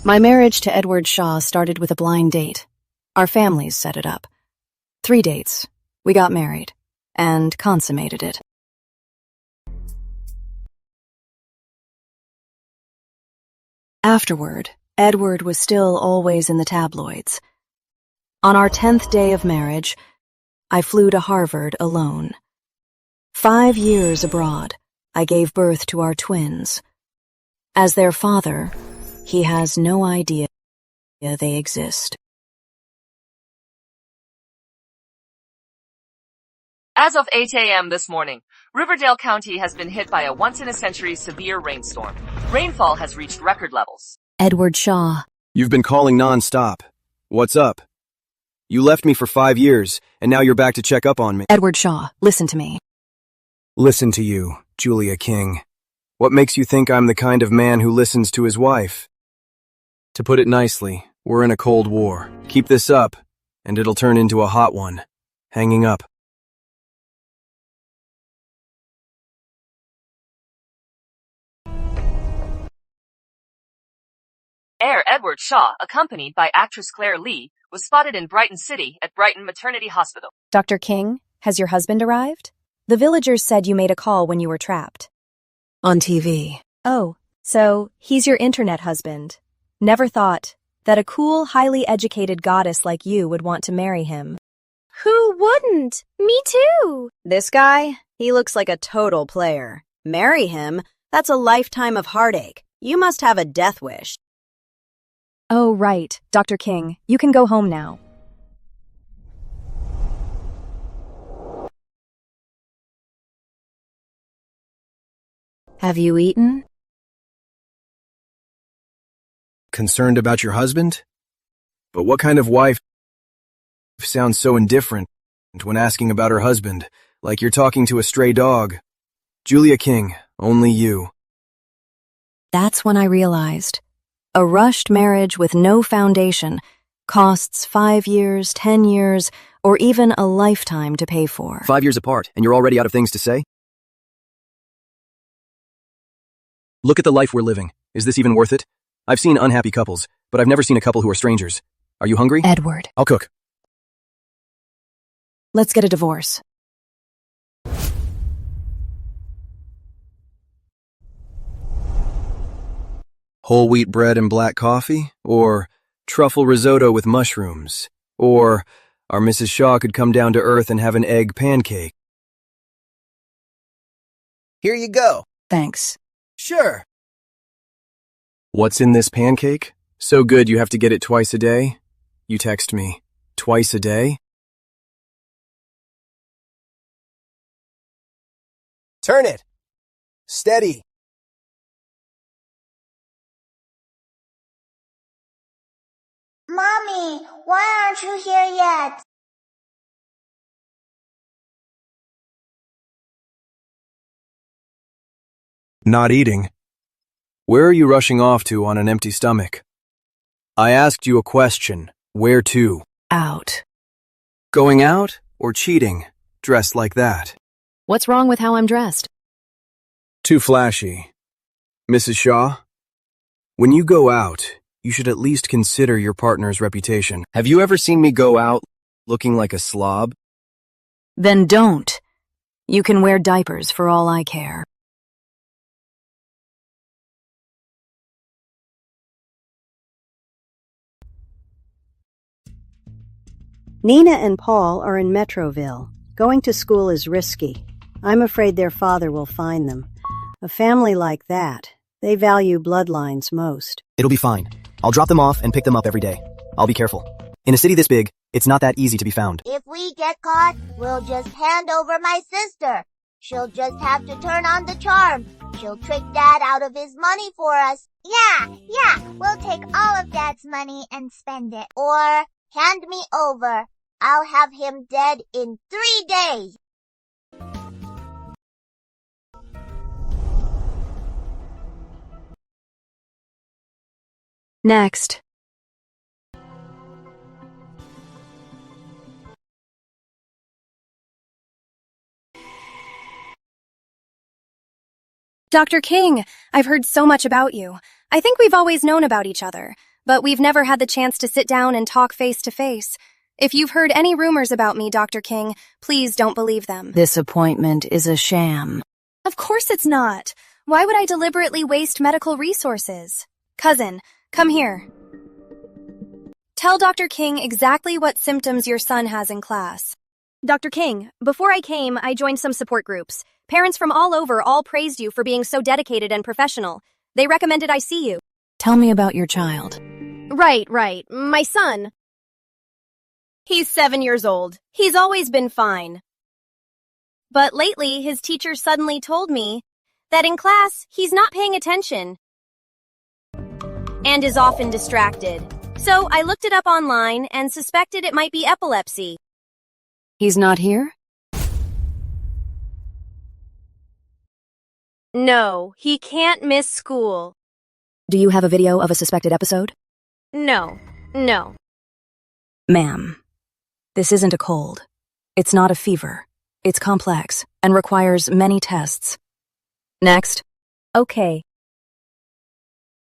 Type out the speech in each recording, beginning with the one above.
My marriage to Edward Shaw started with a blind date. Our families set it up. 3 dates. We got married and consummated it. Afterward, Edward was still always in the tabloids. On our 10th day of marriage, I flew to Harvard alone. 5 years abroad, I gave birth to our twins. As their father, he has no idea they exist. As of 8 a.m. this morning, Riverdale County has been hit by a once-in-a-century severe rainstorm. Rainfall has reached record levels. Edward Shaw. You've been calling non-stop. What's up? You left me for 5 years, and now you're back to check up on me. Edward Shaw, listen to me. Listen to you, Julia King. What makes you think I'm the kind of man who listens to his wife? To put it nicely, we're in a cold war. Keep this up, and it'll turn into a hot one. Hanging up. Heir Edward Shaw, accompanied by actress Claire Lee, was spotted in Brighton City at Brighton Maternity Hospital. Dr. King, has your husband arrived? The villagers said you made a call when you were trapped. On TV. Oh, so he's your internet husband. Never thought that a cool, highly educated goddess like you would want to marry him. Who wouldn't? Me too. This guy, he looks like a total player. Marry him? That's a lifetime of heartache. You must have a death wish. Oh, right, Dr. King, you can go home now. Have you eaten? Concerned about your husband? But what kind of wife sounds so indifferent when asking about her husband, like you're talking to a stray dog? Julia King, only you. That's when I realized. A rushed marriage with no foundation costs 5 years, 10 years, or even a lifetime to pay for. 5 years apart, and you're already out of things to say? Look at the life we're living. Is this even worth it? I've seen unhappy couples, but I've never seen a couple who are strangers. Are you hungry? Edward. I'll cook. Let's get a divorce. Whole wheat bread and black coffee? Or truffle risotto with mushrooms? Or our Mrs. Shaw could come down to earth and have an egg pancake? Here you go. Thanks. Sure. What's in this pancake? So good you have to get it twice a day? You text me. Twice a day? Turn it. Steady. Mommy, why aren't you here yet? Not eating. Where are you rushing off to on an empty stomach? I asked you a question. Where to? Out. Going out or cheating, dressed like that? What's wrong with how I'm dressed? Too flashy. Mrs. Shaw, when you go out, you should at least consider your partner's reputation. Have you ever seen me go out looking like a slob? Then don't. You can wear diapers for all I care. Nina and Paul are in Metroville. Going to school is risky. I'm afraid their father will find them. A family like that, they value bloodlines most. It'll be fine. I'll drop them off and pick them up every day. I'll be careful. In a city this big, it's not that easy to be found. If we get caught, we'll just hand over my sister. She'll just have to turn on the charm. She'll trick Dad out of his money for us. Yeah, we'll take all of Dad's money and spend it. Or hand me over. I'll have him dead in 3 days. Next. Dr. King, I've heard so much about you. I think we've always known about each other, but we've never had the chance to sit down and talk face to face. If you've heard any rumors about me, Dr. King, please don't believe them. This appointment is a sham. Of course it's not. Why would I deliberately waste medical resources? Cousin, come here. Tell Dr. King exactly what symptoms your son has in class. Dr. King, before I came, I joined some support groups. Parents from all over all praised you for being so dedicated and professional. They recommended I see you. Tell me about your child. Right. My son. He's 7 years old. He's always been fine. But lately, his teacher suddenly told me that in class, he's not paying attention and is often distracted. So I looked it up online and suspected it might be epilepsy. He's not here? No, he can't miss school. Do you have a video of a suspected episode? No. Ma'am, this isn't a cold. It's not a fever. It's complex and requires many tests. Next. Okay.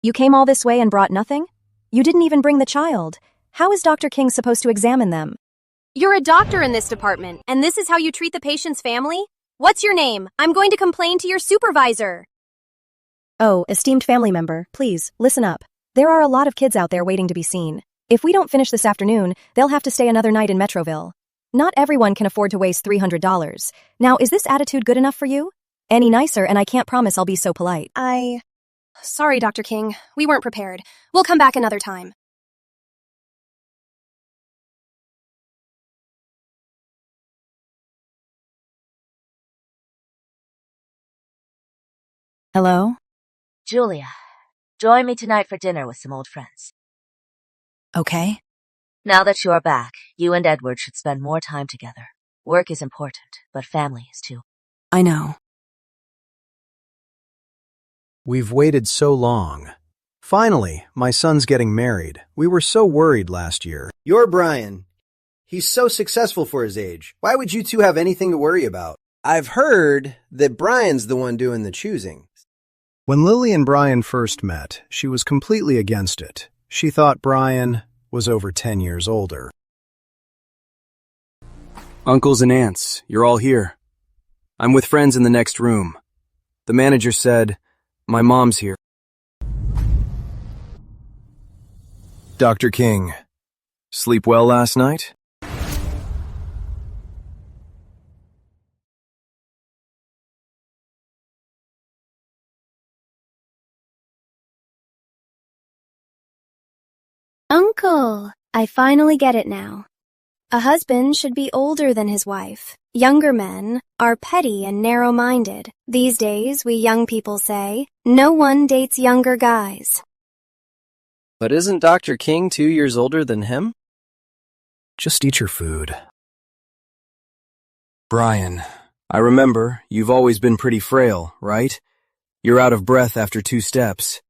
You came all this way and brought nothing? You didn't even bring the child. How is Dr. King supposed to examine them? You're a doctor in this department, and this is how you treat the patient's family? What's your name? I'm going to complain to your supervisor. Oh, esteemed family member, please, listen up. There are a lot of kids out there waiting to be seen. If we don't finish this afternoon, they'll have to stay another night in Metroville. Not everyone can afford to waste $300. Now, is this attitude good enough for you? Any nicer, and I can't promise I'll be so polite. Sorry, Dr. King. We weren't prepared. We'll come back another time. Hello? Julia, join me tonight for dinner with some old friends. Okay. Now that you're back, you and Edward should spend more time together. Work is important, but family is too. I know. We've waited so long. Finally, my son's getting married. We were so worried last year. You're Brian. He's so successful for his age. Why would you two have anything to worry about? I've heard that Brian's the one doing the choosing. When Lily and Brian first met, she was completely against it. She thought Brian was over 10 years older. Uncles and aunts, you're all here. I'm with friends in the next room. The manager said, my mom's here. Dr. King, sleep well last night? Uncle, I finally get it now. A husband should be older than his wife. Younger men are petty and narrow-minded. These days, we young people say, no one dates younger guys. But isn't Dr. King 2 years older than him? Just eat your food. Brian, I remember you've always been pretty frail, right? You're out of breath after 2 steps.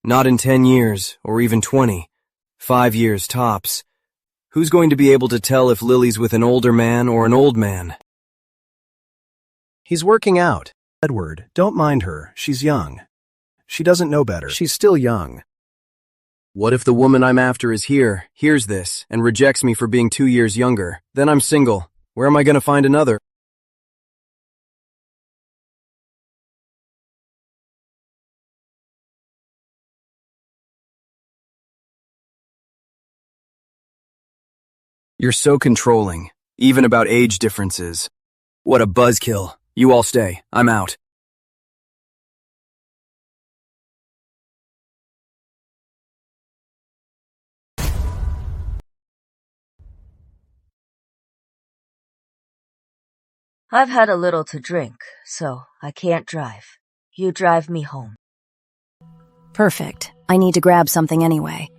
Not in 10 years, or even 20. 5 years tops. Who's going to be able to tell if Lily's with an older man or an old man? He's working out. Edward, don't mind her. She's young. She doesn't know better. She's still young. What if the woman I'm after is here, hears this, and rejects me for being 2 years younger? Then I'm single. Where am I going to find another? You're so controlling, even about age differences. What a buzzkill. You all stay. I'm out. I've had a little to drink, so I can't drive. You drive me home. Perfect. I need to grab something anyway.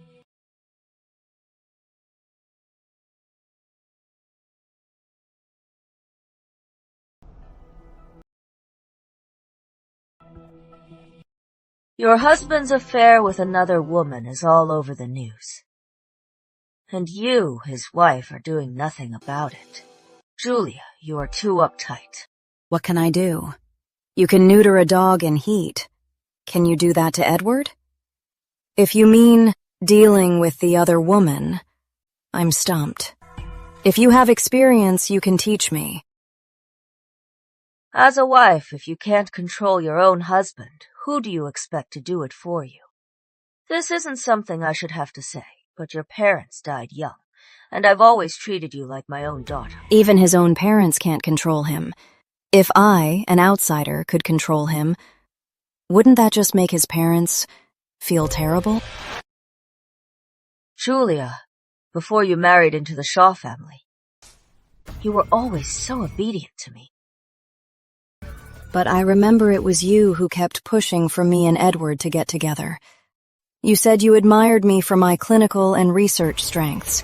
Your husband's affair with another woman is all over the news. And you, his wife, are doing nothing about it. Julia, you are too uptight. What can I do? You can neuter a dog in heat. Can you do that to Edward? If you mean dealing with the other woman, I'm stumped. If you have experience, you can teach me. As a wife, if you can't control your own husband, who do you expect to do it for you? This isn't something I should have to say, but your parents died young, and I've always treated you like my own daughter. Even his own parents can't control him. If I, an outsider, could control him, wouldn't that just make his parents feel terrible? Julia, before you married into the Shaw family, you were always so obedient to me. But I remember it was you who kept pushing for me and Edward to get together. You said you admired me for my clinical and research strengths,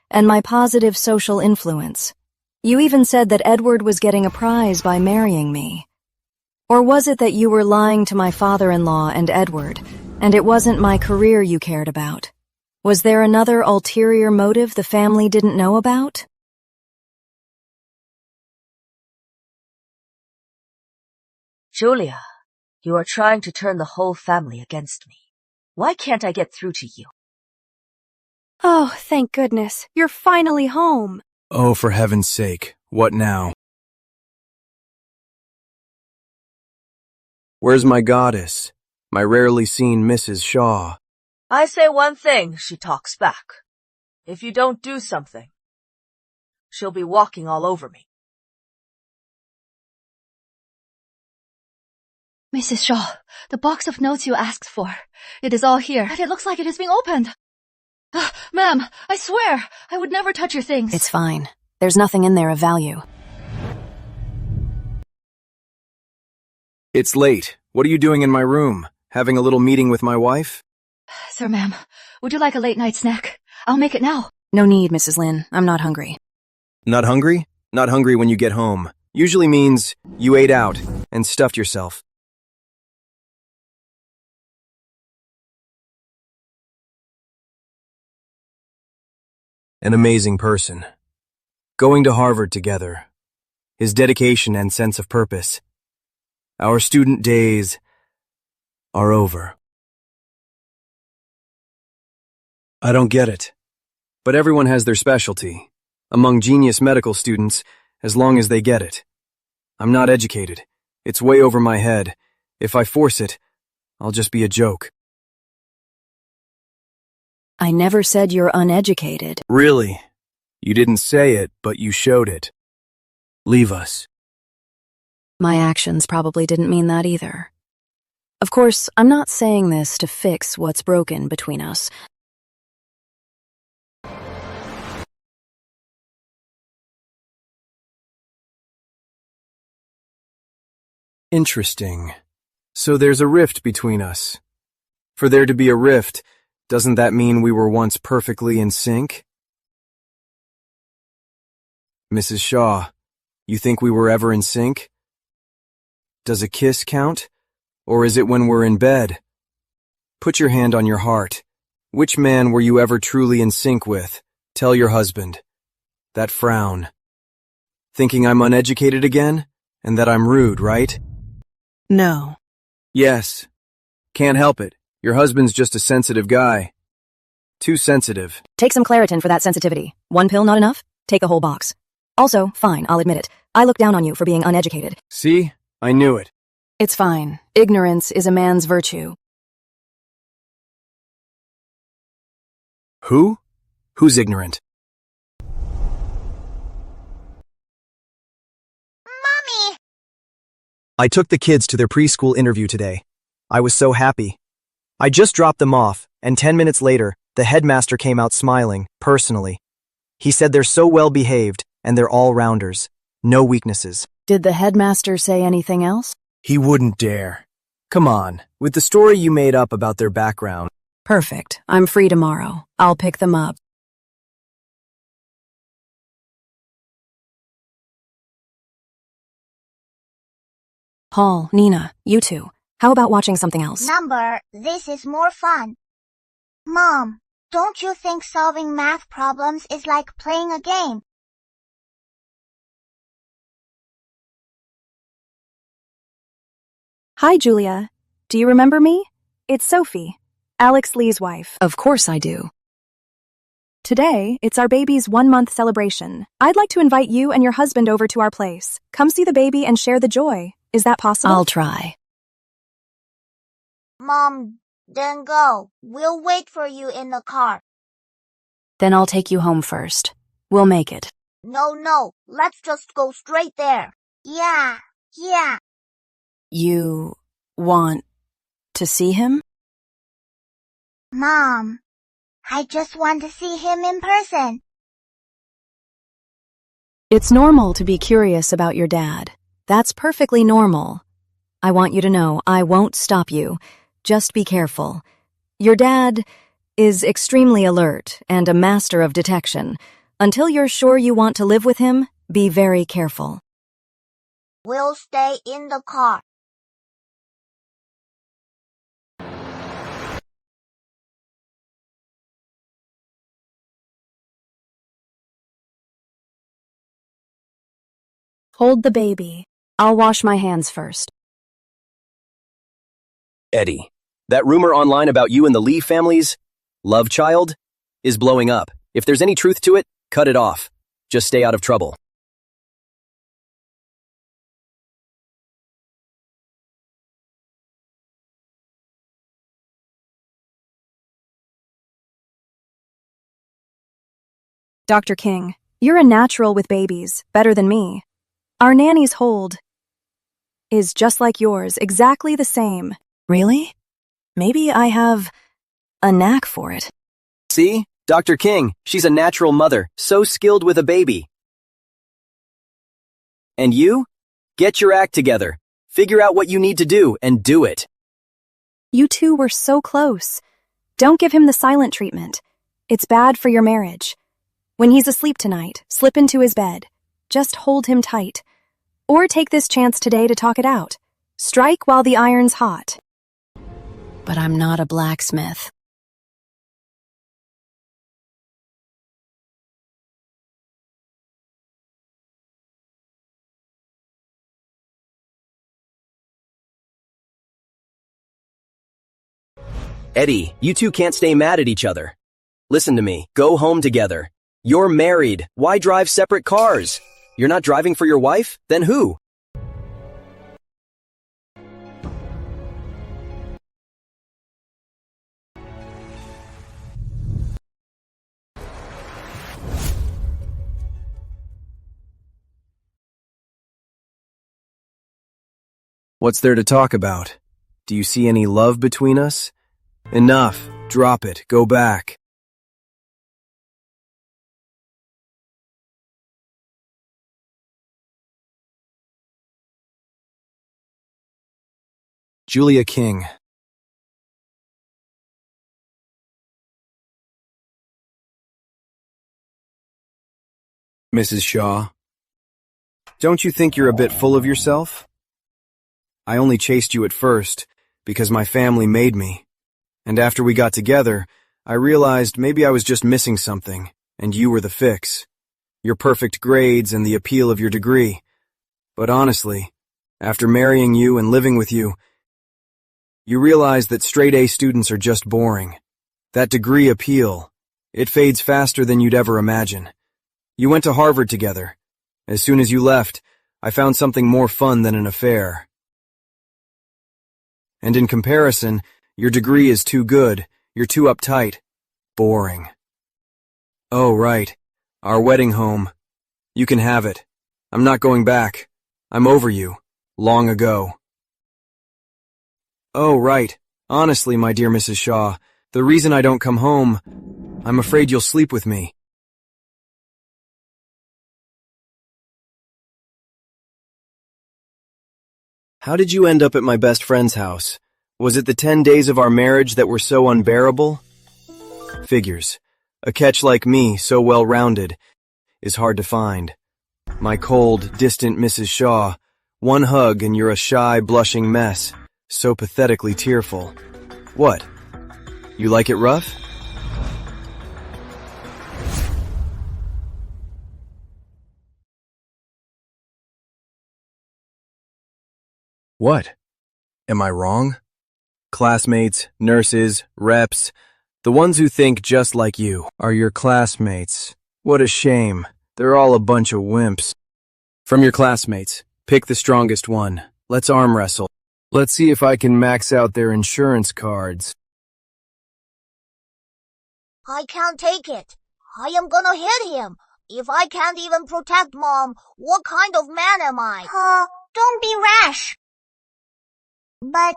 and my positive social influence. You even said that Edward was getting a prize by marrying me. Or was it that you were lying to my father-in-law and Edward, and it wasn't my career you cared about? Was there another ulterior motive the family didn't know about? Julia, you are trying to turn the whole family against me. Why can't I get through to you? Oh, thank goodness. You're finally home. Oh, for heaven's sake, what now? Where's my goddess? My rarely seen Mrs. Shaw. I say one thing, she talks back. If you don't do something, she'll be walking all over me. Mrs. Shaw, the box of notes you asked for. It is all here, and it looks like it is being opened. Ma'am, I swear, I would never touch your things. It's fine. There's nothing in there of value. It's late. What are you doing in my room? Having a little meeting with my wife? Sir, ma'am, would you like a late-night snack? I'll make it now. No need, Mrs. Lin. I'm not hungry. Not hungry? Not hungry when you get home. Usually means you ate out and stuffed yourself. An amazing person. Going to Harvard together. His dedication and sense of purpose. Our student days are over. I don't get it. But everyone has their specialty. Among genius medical students, as long as they get it. I'm not educated. It's way over my head. If I force it, I'll just be a joke. I never said you're uneducated. Really? You didn't say it, but you showed it. Leave us. My actions probably didn't mean that either. Of course, I'm not saying this to fix what's broken between us. Interesting. So there's a rift between us. For there to be a rift, doesn't that mean we were once perfectly in sync? Mrs. Shaw, you think we were ever in sync? Does a kiss count? Or is it when we're in bed? Put your hand on your heart. Which man were you ever truly in sync with? Tell your husband. That frown. Thinking I'm uneducated again? And that I'm rude, right? No. Yes. Can't help it. Your husband's just a sensitive guy. Too sensitive. Take some Claritin for that sensitivity. One pill not enough? Take a whole box. Also, fine, I'll admit it. I look down on you for being uneducated. See? I knew it. It's fine. Ignorance is a man's virtue. Who? Who's ignorant? Mommy! I took the kids to their preschool interview today. I was so happy. I just dropped them off, and 10 minutes later, the headmaster came out smiling, personally. He said they're so well behaved, and they're all-rounders. No weaknesses. Did the headmaster say anything else? He wouldn't dare. Come on, with the story you made up about their background. Perfect. I'm free tomorrow. I'll pick them up. Paul, Nina, you two. How about watching something else? Number, this is more fun. Mom, don't you think solving math problems is like playing a game? Hi, Julia. Do you remember me? It's Sophie. Alex Lee's wife. Of course I do. Today, it's our baby's 1-month celebration. I'd like to invite you and your husband over to our place. Come see the baby and share the joy. Is that possible? I'll try. Mom, then go. We'll wait for you in the car. Then I'll take you home first. We'll make it. No, let's just go straight there. Yeah. You want to see him? Mom, I just want to see him in person. It's normal to be curious about your dad. That's perfectly normal. I want you to know I won't stop you. Just be careful. Your dad is extremely alert and a master of detection. Until you're sure you want to live with him, be very careful. We'll stay in the car. Hold the baby. I'll wash my hands first. Eddie, that rumor online about you and the Lee family's love child is blowing up. If there's any truth to it, cut it off. Just stay out of trouble. Dr. King, you're a natural with babies, better than me. Our nanny's hold is just like yours, exactly the same. Really? Maybe I have a knack for it. See? Dr. King, she's a natural mother, so skilled with a baby. And you? Get your act together. Figure out what you need to do and do it. You two were so close. Don't give him the silent treatment. It's bad for your marriage. When he's asleep tonight, slip into his bed. Just hold him tight. Or take this chance today to talk it out. Strike while the iron's hot. But I'm not a blacksmith. Eddie, you two can't stay mad at each other. Listen to me. Go home together. You're married. Why drive separate cars? You're not driving for your wife? Then who? What's there to talk about? Do you see any love between us? Enough. Drop it. Go back. Julia King. Mrs. Shaw. Don't you think you're a bit full of yourself? I only chased you at first because my family made me. And after we got together, I realized maybe I was just missing something, and you were the fix. Your perfect grades and the appeal of your degree. But honestly, after marrying you and living with you, you realize that straight A students are just boring. That degree appeal, it fades faster than you'd ever imagine. You went to Harvard together. As soon as you left, I found something more fun than an affair. And in comparison, your degree is too good, you're too uptight, boring. Oh, right, our wedding home. You can have it. I'm not going back. I'm over you, long ago. Oh, right. Honestly, my dear Mrs. Shaw, the reason I don't come home, I'm afraid you'll sleep with me. How did you end up at my best friend's house? Was it the 10 days of our marriage that were so unbearable? Figures. A catch like me, so well-rounded, is hard to find. My cold, distant Mrs. Shaw, one hug and you're a shy, blushing mess. So pathetically tearful. What? You like it rough? What? Am I wrong? Classmates, nurses, reps, the ones who think just like you are your classmates. What a shame. They're all a bunch of wimps. From your classmates, pick the strongest one. Let's arm wrestle. Let's see if I can max out their insurance cards. I can't take it. I am gonna hit him. If I can't even protect Mom, what kind of man am I? Don't be rash. But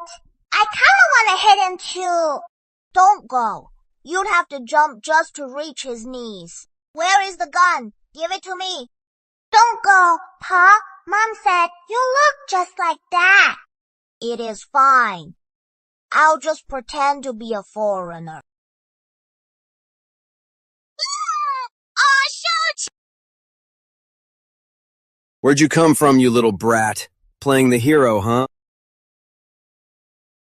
I kinda wanna hit him too. Don't go. You'd have to jump just to reach his knees. Where is the gun? Give it to me. Don't go, Pa. Mom said you look just like that. It is fine. I'll just pretend to be a foreigner. Oh, shoot! Where'd you come from, you little brat? Playing the hero, huh?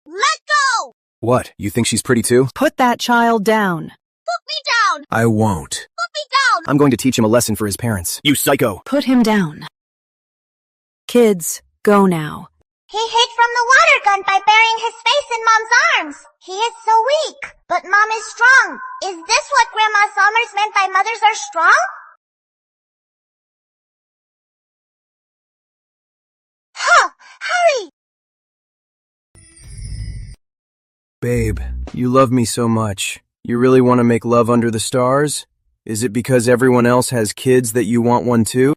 Let go! What, you think she's pretty too? Put that child down. Put me down! I won't. Put me down! I'm going to teach him a lesson for his parents. You psycho! Put him down. Kids, go now. He hid from the water gun by burying his face in Mom's arms. He is so weak, but Mom is strong. Is this what Grandma Somers meant by mothers are strong? Hurry! Babe, you love me so much. You really want to make love under the stars? Is it because everyone else has kids that you want one too?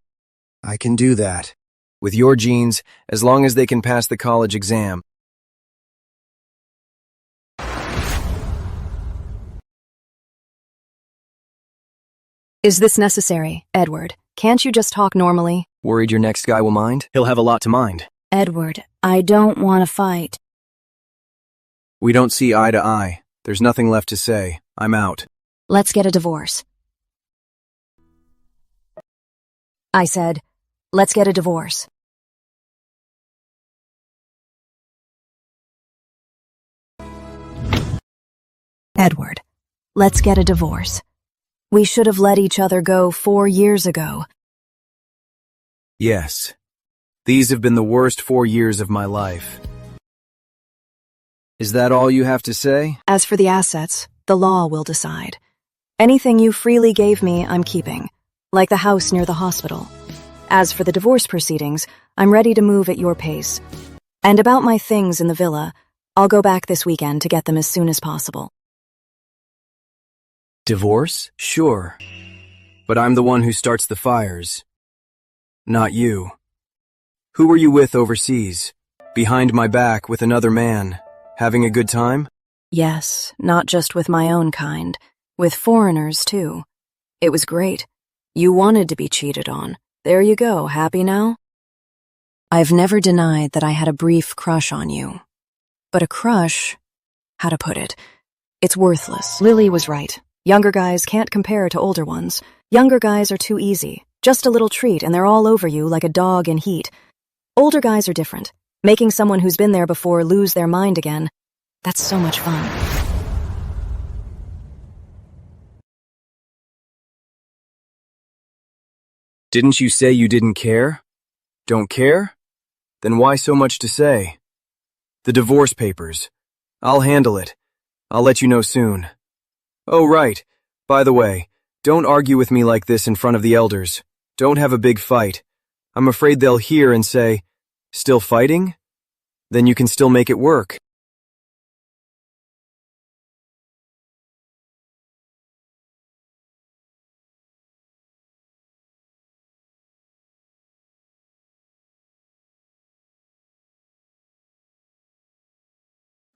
I can do that. With your genes, as long as they can pass the college exam. Is this necessary, Edward? Can't you just talk normally? Worried your next guy will mind? He'll have a lot to mind. Edward, I don't want to fight. We don't see eye to eye. There's nothing left to say. I'm out. Let's get a divorce. I said, let's get a divorce. Edward, let's get a divorce. We should have let each other go 4 years ago. Yes. These have been the worst 4 years of my life. Is that all you have to say? As for the assets, the law will decide. Anything you freely gave me, I'm keeping, like the house near the hospital. As for the divorce proceedings, I'm ready to move at your pace. And about my things in the villa, I'll go back this weekend to get them as soon as possible. Divorce? Sure. But I'm the one who starts the fires. Not you. Who were you with overseas? Behind my back with another man? Having a good time? Yes, not just with my own kind. With foreigners, too. It was great. You wanted to be cheated on. There you go, happy now? I've never denied that I had a brief crush on you. But a crush, how to put it, it's worthless. Lily was right. Younger guys can't compare to older ones. Younger guys are too easy. Just a little treat and they're all over you like a dog in heat. Older guys are different. Making someone who's been there before lose their mind again, that's so much fun. Didn't you say you didn't care? Don't care? Then why so much to say? The divorce papers. I'll handle it. I'll let you know soon. Oh, right. By the way, don't argue with me like this in front of the elders. Don't have a big fight. I'm afraid they'll hear and say, still fighting? Then you can still make it work.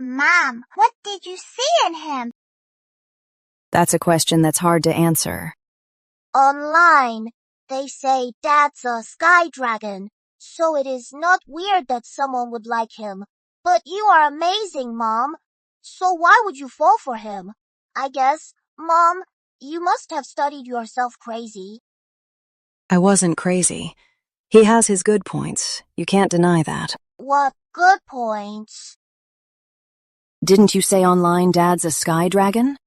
Mom, what did you see in him? That's a question that's hard to answer. Online, they say Dad's a sky dragon, so it is not weird that someone would like him. But you are amazing, Mom. So why would you fall for him? I guess, Mom, you must have studied yourself crazy. I wasn't crazy. He has his good points. You can't deny that. What good points? Didn't you say online Dad's a sky dragon?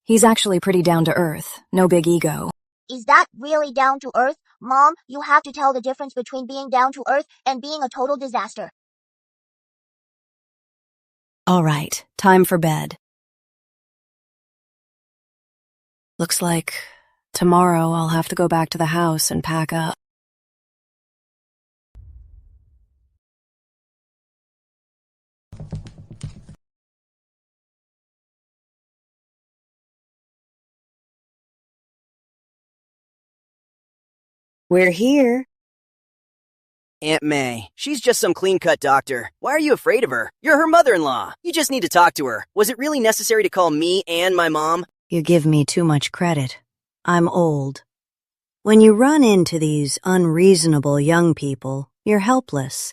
He's actually pretty down to earth, no big ego. Is that really down to earth? Mom, you have to tell the difference between being down to earth and being a total disaster. All right, time for bed. Looks like tomorrow I'll have to go back to the house and pack up. We're here. Aunt May, she's just some clean-cut doctor. Why are you afraid of her? You're her mother-in-law. You just need to talk to her. Was it really necessary to call me and my mom? You give me too much credit. I'm old. When you run into these unreasonable young people, you're helpless.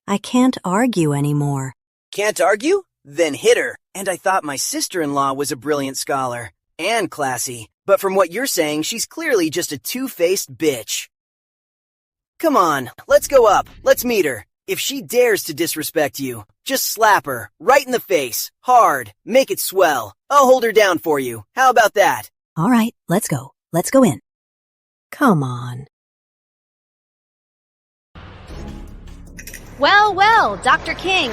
I can't argue anymore. Can't argue? Then hit her. And I thought my sister-in-law was a brilliant scholar. And classy. But from what you're saying, she's clearly just a two-faced bitch. Come on, let's go up. Let's meet her. If she dares to disrespect you, just slap her, right in the face, hard, make it swell. I'll hold her down for you. How about that? All right, let's go. Let's go in. Come on. Well, well, Dr. King.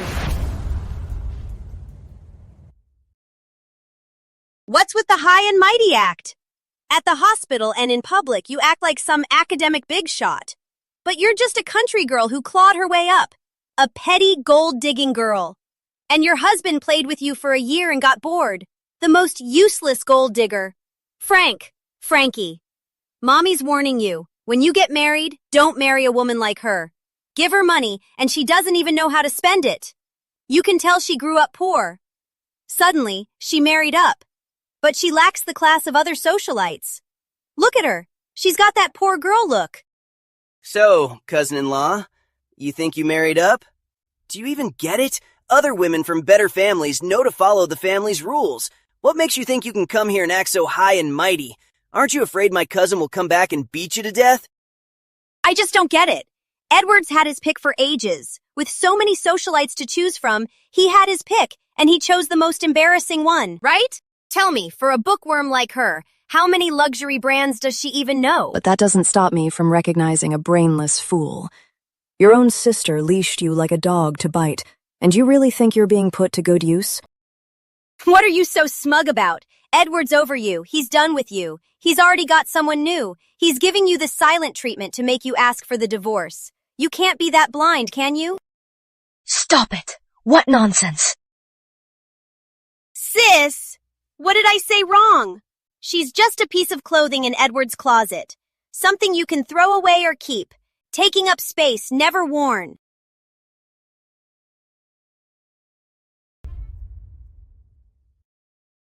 What's with the high and mighty act? At the hospital and in public, you act like some academic big shot. But you're just a country girl who clawed her way up. A petty gold-digging girl. And your husband played with you for a year and got bored. The most useless gold digger. Frankie. Mommy's warning you. When you get married, don't marry a woman like her. Give her money, and she doesn't even know how to spend it. You can tell she grew up poor. Suddenly, she married up. But she lacks the class of other socialites. Look at her. She's got that poor girl look. So, cousin-in-law, you think you married up? Do you even get it? Other women from better families know to follow the family's rules. What makes you think you can come here and act so high and mighty? Aren't you afraid my cousin will come back and beat you to death? I just don't get it. Edward's had his pick for ages. With so many socialites to choose from, he had his pick, and he chose the most embarrassing one, right? Tell me, for a bookworm like her, how many luxury brands does she even know? But that doesn't stop me from recognizing a brainless fool. Your own sister leashed you like a dog to bite, and you really think you're being put to good use? What are you so smug about? Edward's over you. He's done with you. He's already got someone new. He's giving you the silent treatment to make you ask for the divorce. You can't be that blind, can you? Stop it! What nonsense! Sis! What did I say wrong? She's just a piece of clothing in Edward's closet. Something you can throw away or keep. Taking up space, never worn.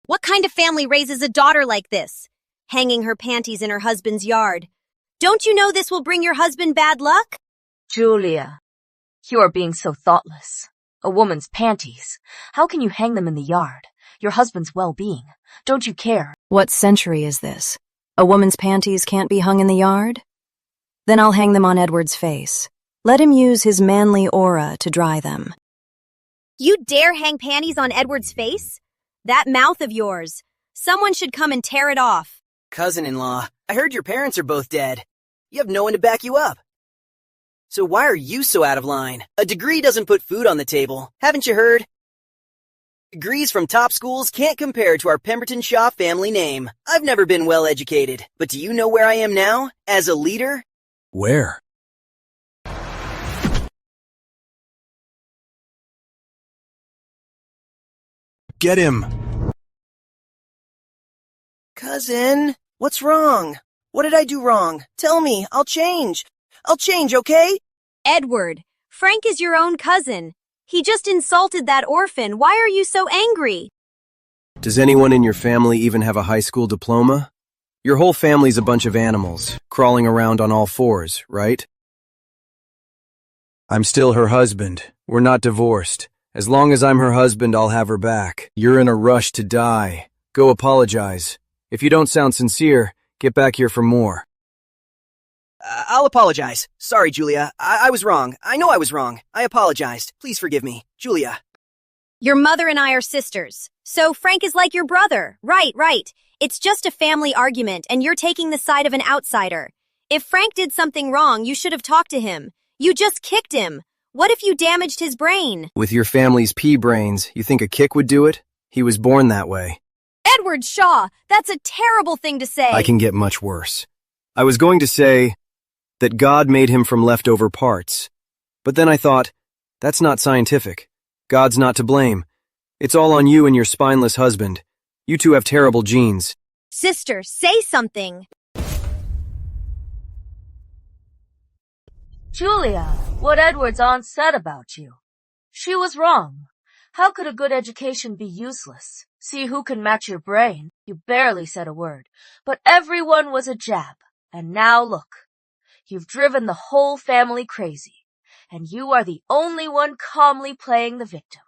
What kind of family raises a daughter like this? Hanging her panties in her husband's yard. Don't you know this will bring your husband bad luck? Julia, you are being so thoughtless. A woman's panties. How can you hang them in the yard? Your husband's well-being. Don't you care? What century is this? A woman's panties can't be hung in the yard? Then I'll hang them on Edward's face. Let him use his manly aura to dry them. You dare hang panties on Edward's face? That mouth of yours. Someone should come and tear it off. Cousin-in-law, I heard your parents are both dead. You have no one to back you up. So why are you so out of line? A degree doesn't put food on the table. Haven't you heard? Degrees from top schools can't compare to our Pemberton Shaw family name. I've never been well educated, but do you know where I am now? As a leader? Where? Get him! Cousin, what's wrong? What did I do wrong? Tell me, I'll change. I'll change, okay? Edward, Frank is your own cousin. He just insulted that orphan. Why are you so angry? Does anyone in your family even have a high school diploma? Your whole family's a bunch of animals, crawling around on all fours, right? I'm still her husband. We're not divorced. As long as I'm her husband, I'll have her back. You're in a rush to die. Go apologize. If you don't sound sincere, get back here for more. I'll apologize. Sorry, Julia. I was wrong. I know I was wrong. I apologized. Please forgive me. Julia. Your mother and I are sisters. So Frank is like your brother. Right. It's just a family argument, and you're taking the side of an outsider. If Frank did something wrong, you should have talked to him. You just kicked him. What if you damaged his brain? With your family's pea brains, you think a kick would do it? He was born that way. Edward Shaw, that's a terrible thing to say. I can get much worse. I was going to say that God made him from leftover parts. But then I thought, that's not scientific. God's not to blame. It's all on you and your spineless husband. You two have terrible genes. Sister, say something. Julia, what Edward's aunt said about you. She was wrong. How could a good education be useless? See who can match your brain. You barely said a word, but everyone was a jab. And now look, you've driven the whole family crazy, and you are the only one calmly playing the victim.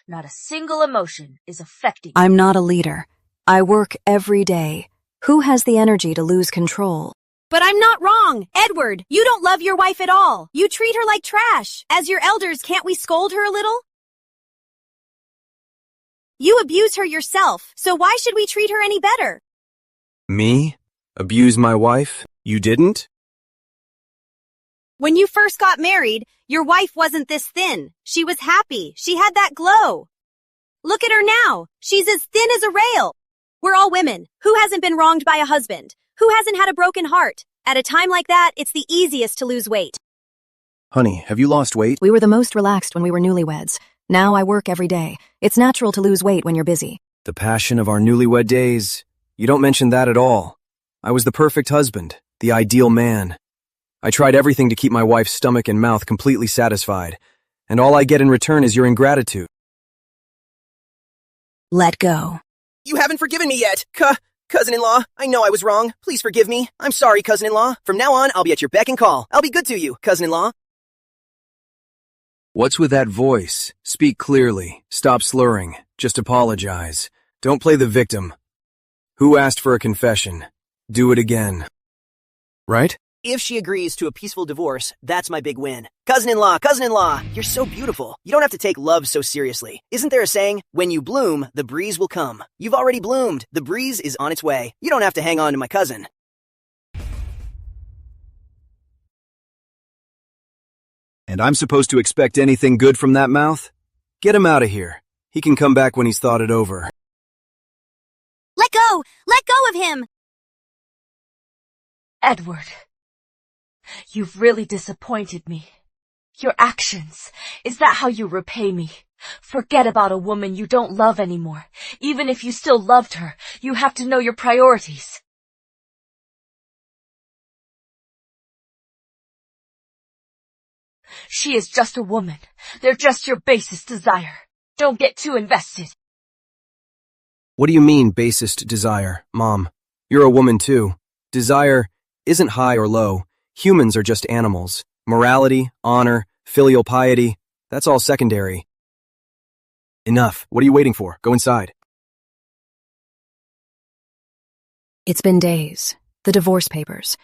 Not a single emotion is affecting you. I'm not a leader. I work every day. Who has the energy to lose control? But I'm not wrong. Edward, you don't love your wife at all. You treat her like trash. As your elders, can't we scold her a little? You abuse her yourself, so why should we treat her any better? Me? Abuse my wife? You didn't? When you first got married, your wife wasn't this thin. She was happy. She had that glow. Look at her now. She's as thin as a rail. We're all women. Who hasn't been wronged by a husband? Who hasn't had a broken heart? At a time like that, it's the easiest to lose weight. Honey, have you lost weight? We were the most relaxed when we were newlyweds. Now I work every day. It's natural to lose weight when you're busy. The passion of our newlywed days. You don't mention that at all. I was the perfect husband, the ideal man. I tried everything to keep my wife's stomach and mouth completely satisfied, and all I get in return is your ingratitude. Let go. You haven't forgiven me yet. Cousin-in-law, I know I was wrong. Please forgive me. I'm sorry, cousin-in-law. From now on, I'll be at your beck and call. I'll be good to you, cousin-in-law. What's with that voice? Speak clearly. Stop slurring. Just apologize. Don't play the victim. Who asked for a confession? Do it again. Right? If she agrees to a peaceful divorce, that's my big win. Cousin-in-law, you're so beautiful. You don't have to take love so seriously. Isn't there a saying, when you bloom, the breeze will come? You've already bloomed. The breeze is on its way. You don't have to hang on to my cousin. And I'm supposed to expect anything good from that mouth? Get him out of here. He can come back when he's thought it over. Let go! Let go of him! Edward, you've really disappointed me. Your actions, is that how you repay me? Forget about a woman you don't love anymore. Even if you still loved her, you have to know your priorities. She is just a woman. They're just your basest desire. Don't get too invested. What do you mean, basest desire, Mom? You're a woman too. Desire isn't high or low. Humans are just animals. Morality, honor, filial piety, that's all secondary. Enough. What are you waiting for? Go inside. It's been days. The divorce papers.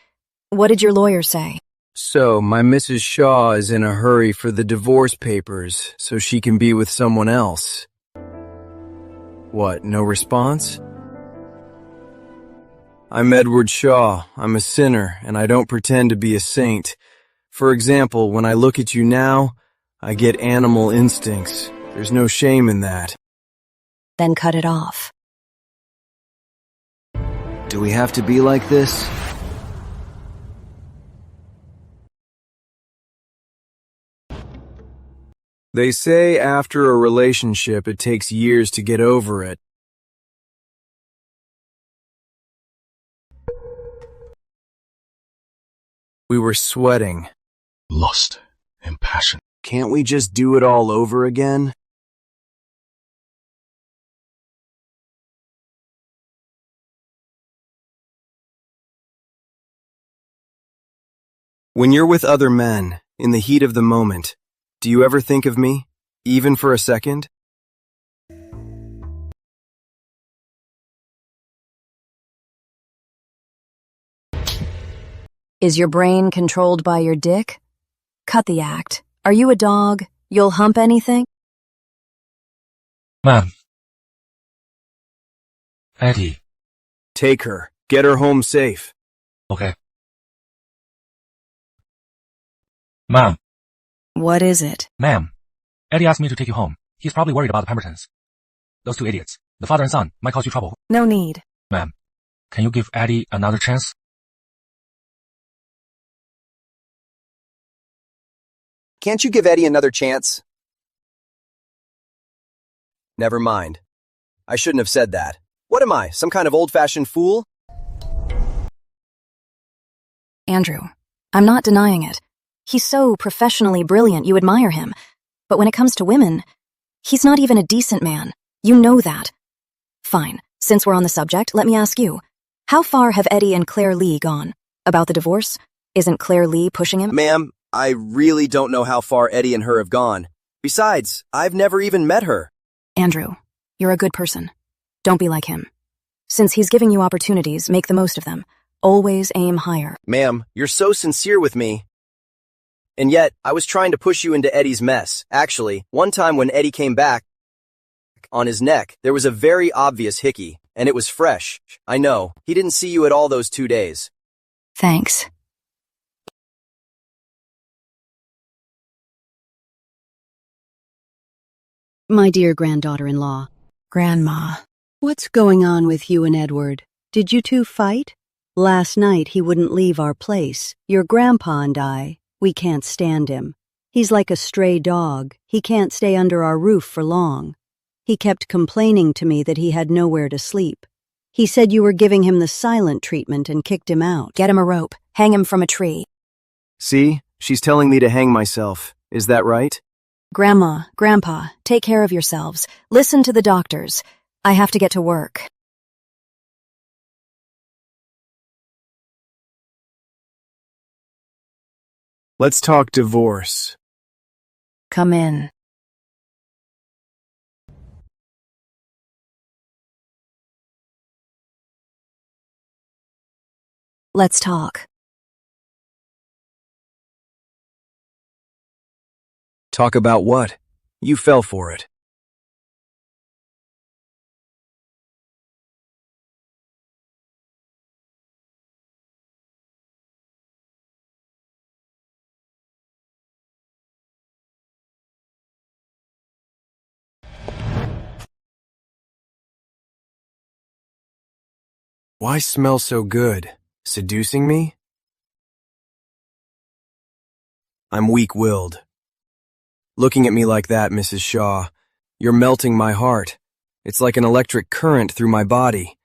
What did your lawyer say? So, my Mrs. Shaw is in a hurry for the divorce papers so she can be with someone else. What, no response? I'm Edward Shaw. I'm a sinner, and I don't pretend to be a saint. For example, when I look at you now, I get animal instincts. There's no shame in that. Then cut it off. Do we have to be like this? They say after a relationship, it takes years to get over it. We were sweating. Lust and passion. Can't we just do it all over again? When you're with other men, in the heat of the moment, do you ever think of me, even for a second? Is your brain controlled by your dick? Cut the act. Are you a dog? You'll hump anything? Ma'am. Eddie. Take her. Get her home safe. Okay. Ma'am. What is it? Ma'am, Eddie asked me to take you home. He's probably worried about the Pembertons. Those two idiots, the father and son, might cause you trouble. No need. Ma'am, can you give Eddie another chance? Can't you give Eddie another chance? Never mind. I shouldn't have said that. What am I, some kind of old-fashioned fool? Andrew, I'm not denying it. He's so professionally brilliant you admire him. But when it comes to women, he's not even a decent man. You know that. Fine. Since we're on the subject, let me ask you. How far have Eddie and Claire Lee gone? About the divorce? Isn't Claire Lee pushing him? Ma'am, I really don't know how far Eddie and her have gone. Besides, I've never even met her. Andrew, you're a good person. Don't be like him. Since he's giving you opportunities, make the most of them. Always aim higher. Ma'am, you're so sincere with me. And yet, I was trying to push you into Eddie's mess. Actually, one time when Eddie came back, on his neck, there was a very obvious hickey, and it was fresh. I know, he didn't see you at all those 2 days. Thanks. My dear granddaughter-in-law. Grandma. What's going on with you and Edward? Did you two fight? Last night he wouldn't leave our place. Your grandpa and I, we can't stand him. He's like a stray dog. He can't stay under our roof for long. He kept complaining to me that he had nowhere to sleep. He said you were giving him the silent treatment and kicked him out. Get him a rope. Hang him from a tree. See? She's telling me to hang myself. Is that right? Grandma, Grandpa, take care of yourselves. Listen to the doctors. I have to get to work. Let's talk divorce. Come in. Let's talk. Talk about what? You fell for it. Why smell so good? Seducing me? I'm weak-willed. Looking at me like that, Mrs. Shaw, you're melting my heart. It's like an electric current through my body.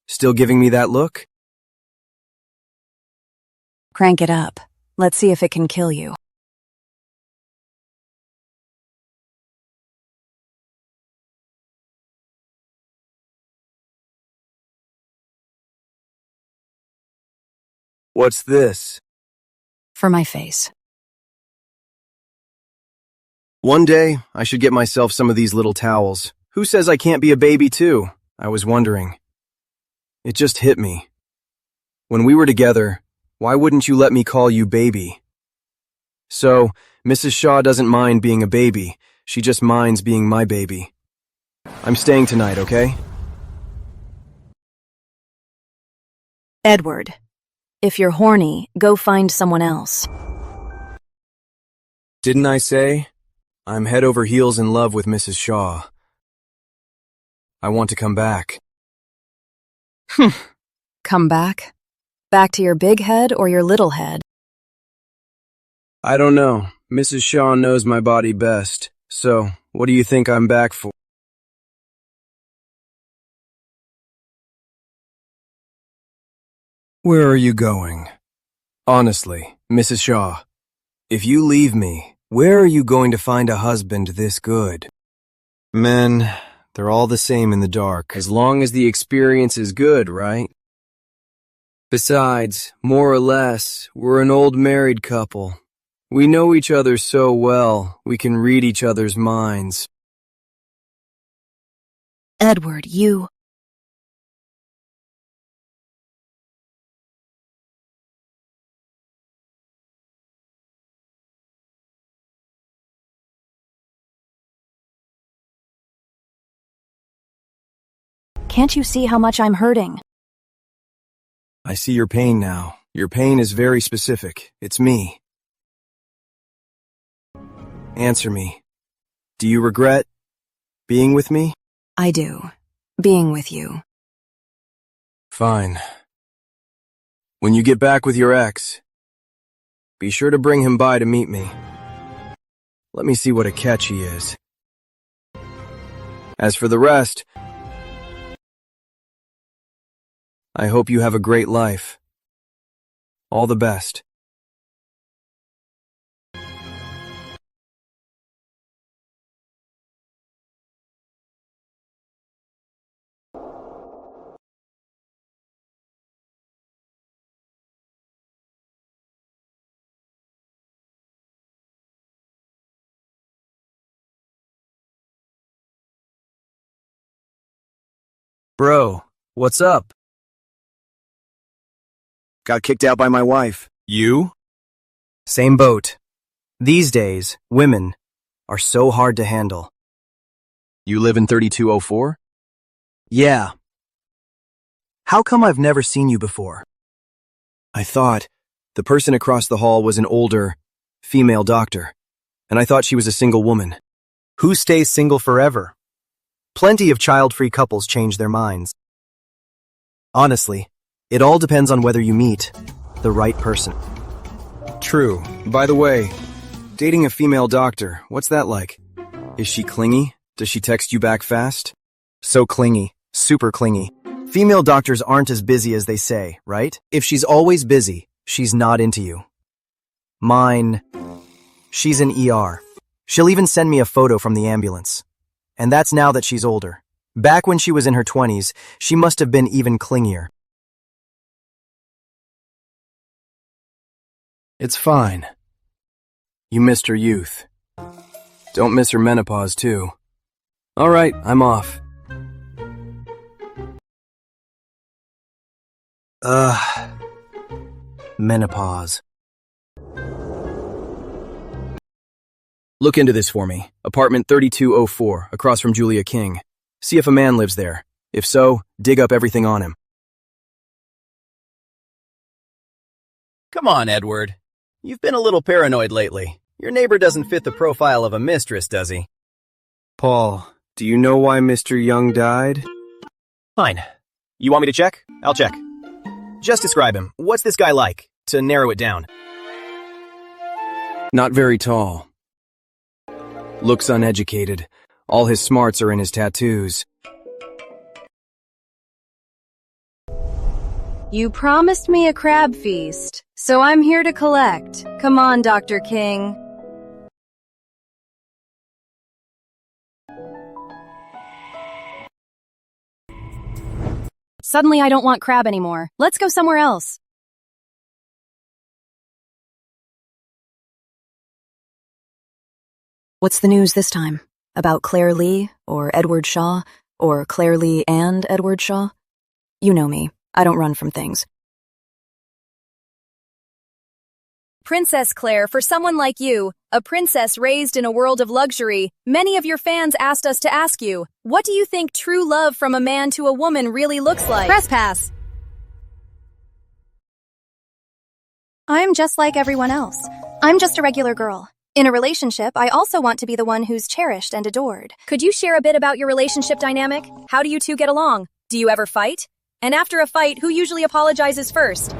Still giving me that look? Crank it up. Let's see if it can kill you. What's this? For my face. One day, I should get myself some of these little towels. Who says I can't be a baby too? I was wondering. It just hit me. When we were together, why wouldn't you let me call you baby? So, Mrs. Shaw doesn't mind being a baby. She just minds being my baby. I'm staying tonight, okay? Edward, if you're horny, go find someone else. Didn't I say? I'm head over heels in love with Mrs. Shaw. I want to come back. Come back? Back to your big head or your little head? I don't know. Mrs. Shaw knows my body best. So, what do you think I'm back for? Where are you going? Honestly, Mrs. Shaw, if you leave me, where are you going to find a husband this good? Men, they're all the same in the dark, as long as the experience is good, right? Besides, more or less, we're an old married couple. We know each other so well, we can read each other's minds. Edward, you... Can't you see how much I'm hurting? I see your pain now. Your pain is very specific. It's me. Answer me. Do you regret being with me? I do. Being with you. Fine. When you get back with your ex, be sure to bring him by to meet me. Let me see what a catch he is. As for the rest, I hope you have a great life. All the best. Bro, what's up? Got kicked out by my wife. You? Same boat. These days, women are so hard to handle. You live in 3204? Yeah. How come I've never seen you before? I thought the person across the hall was an older, female doctor, and I thought she was a single woman. Who stays single forever? Plenty of child-free couples change their minds. Honestly, it all depends on whether you meet the right person. True. By the way, dating a female doctor, what's that like? Is she clingy? Does she text you back fast? So clingy. Super clingy. Female doctors aren't as busy as they say, right? If she's always busy, she's not into you. Mine, she's in ER. She'll even send me a photo from the ambulance. And that's now that she's older. Back when she was in her 20s, she must have been even clingier. It's fine. You missed her youth. Don't miss her menopause, too. All right, I'm off. Menopause. Look into this for me. Apartment 3204, across from Julia King. See if a man lives there. If so, dig up everything on him. Come on, Edward. You've been a little paranoid lately. Your neighbor doesn't fit the profile of a mistress, does he? Paul, do you know why Mr. Young died? Fine. You want me to check? I'll check. Just describe him. What's this guy like, to narrow it down? Not very tall. Looks uneducated. All his smarts are in his tattoos. You promised me a crab feast, so I'm here to collect. Come on, Dr. King. Suddenly I don't want crab anymore. Let's go somewhere else. What's the news this time? About Claire Lee, or Edward Shaw, or Claire Lee and Edward Shaw? You know me. I don't run from things. Princess Claire, for someone like you, a princess raised in a world of luxury, many of your fans asked us to ask you, what do you think true love from a man to a woman really looks like? Press pass. I'm just like everyone else. I'm just a regular girl. In a relationship, I also want to be the one who's cherished and adored. Could you share a bit about your relationship dynamic? How do you two get along? Do you ever fight? And after a fight, who usually apologizes first?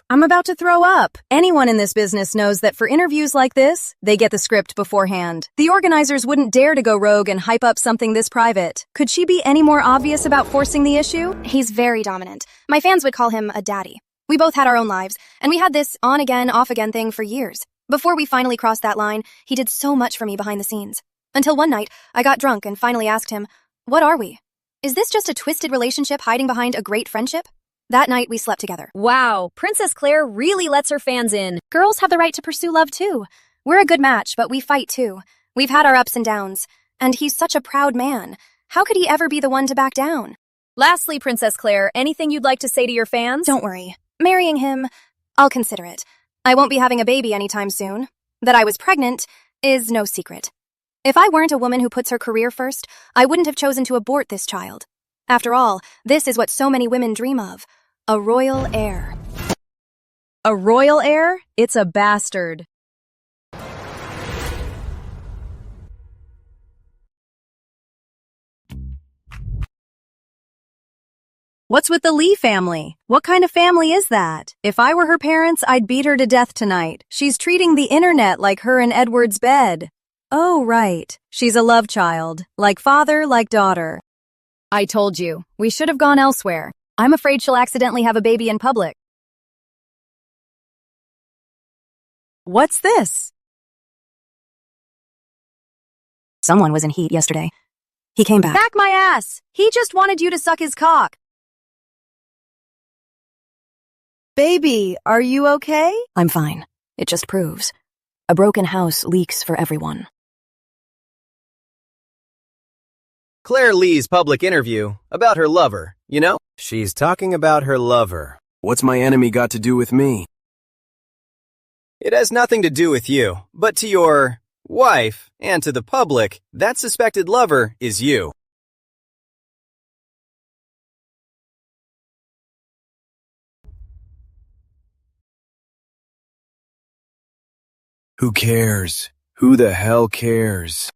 I'm about to throw up. Anyone in this business knows that for interviews like this, they get the script beforehand. The organizers wouldn't dare to go rogue and hype up something this private. Could she be any more obvious about forcing the issue? He's very dominant. My fans would call him a daddy. We both had our own lives, and we had this on-again, off-again thing for years. Before we finally crossed that line, he did so much for me behind the scenes. Until one night, I got drunk and finally asked him, what are we? Is this just a twisted relationship hiding behind a great friendship? That night, we slept together. Wow, Princess Claire really lets her fans in. Girls have the right to pursue love too. We're a good match, but we fight too. We've had our ups and downs. And he's such a proud man. How could he ever be the one to back down? Lastly, Princess Claire, anything you'd like to say to your fans? Don't worry. Marrying him, I'll consider it. I won't be having a baby anytime soon. That I was pregnant is no secret. If I weren't a woman who puts her career first, I wouldn't have chosen to abort this child. After all, this is what so many women dream of. A royal heir. A royal heir? It's a bastard. What's with the Lee family? What kind of family is that? If I were her parents, I'd beat her to death tonight. She's treating the internet like her and Edward's bed. Oh, right. She's a love child. Like father, like daughter. I told you. We should have gone elsewhere. I'm afraid she'll accidentally have a baby in public. What's this? Someone was in heat yesterday. He came back. Back my ass! He just wanted you to suck his cock. Baby, are you okay? I'm fine. It just proves. A broken house leaks for everyone. Claire Lee's public interview about her lover, you know? She's talking about her lover. What's my enemy got to do with me? It has nothing to do with you, but to your wife and to the public, that suspected lover is you. Who cares? Who the hell cares?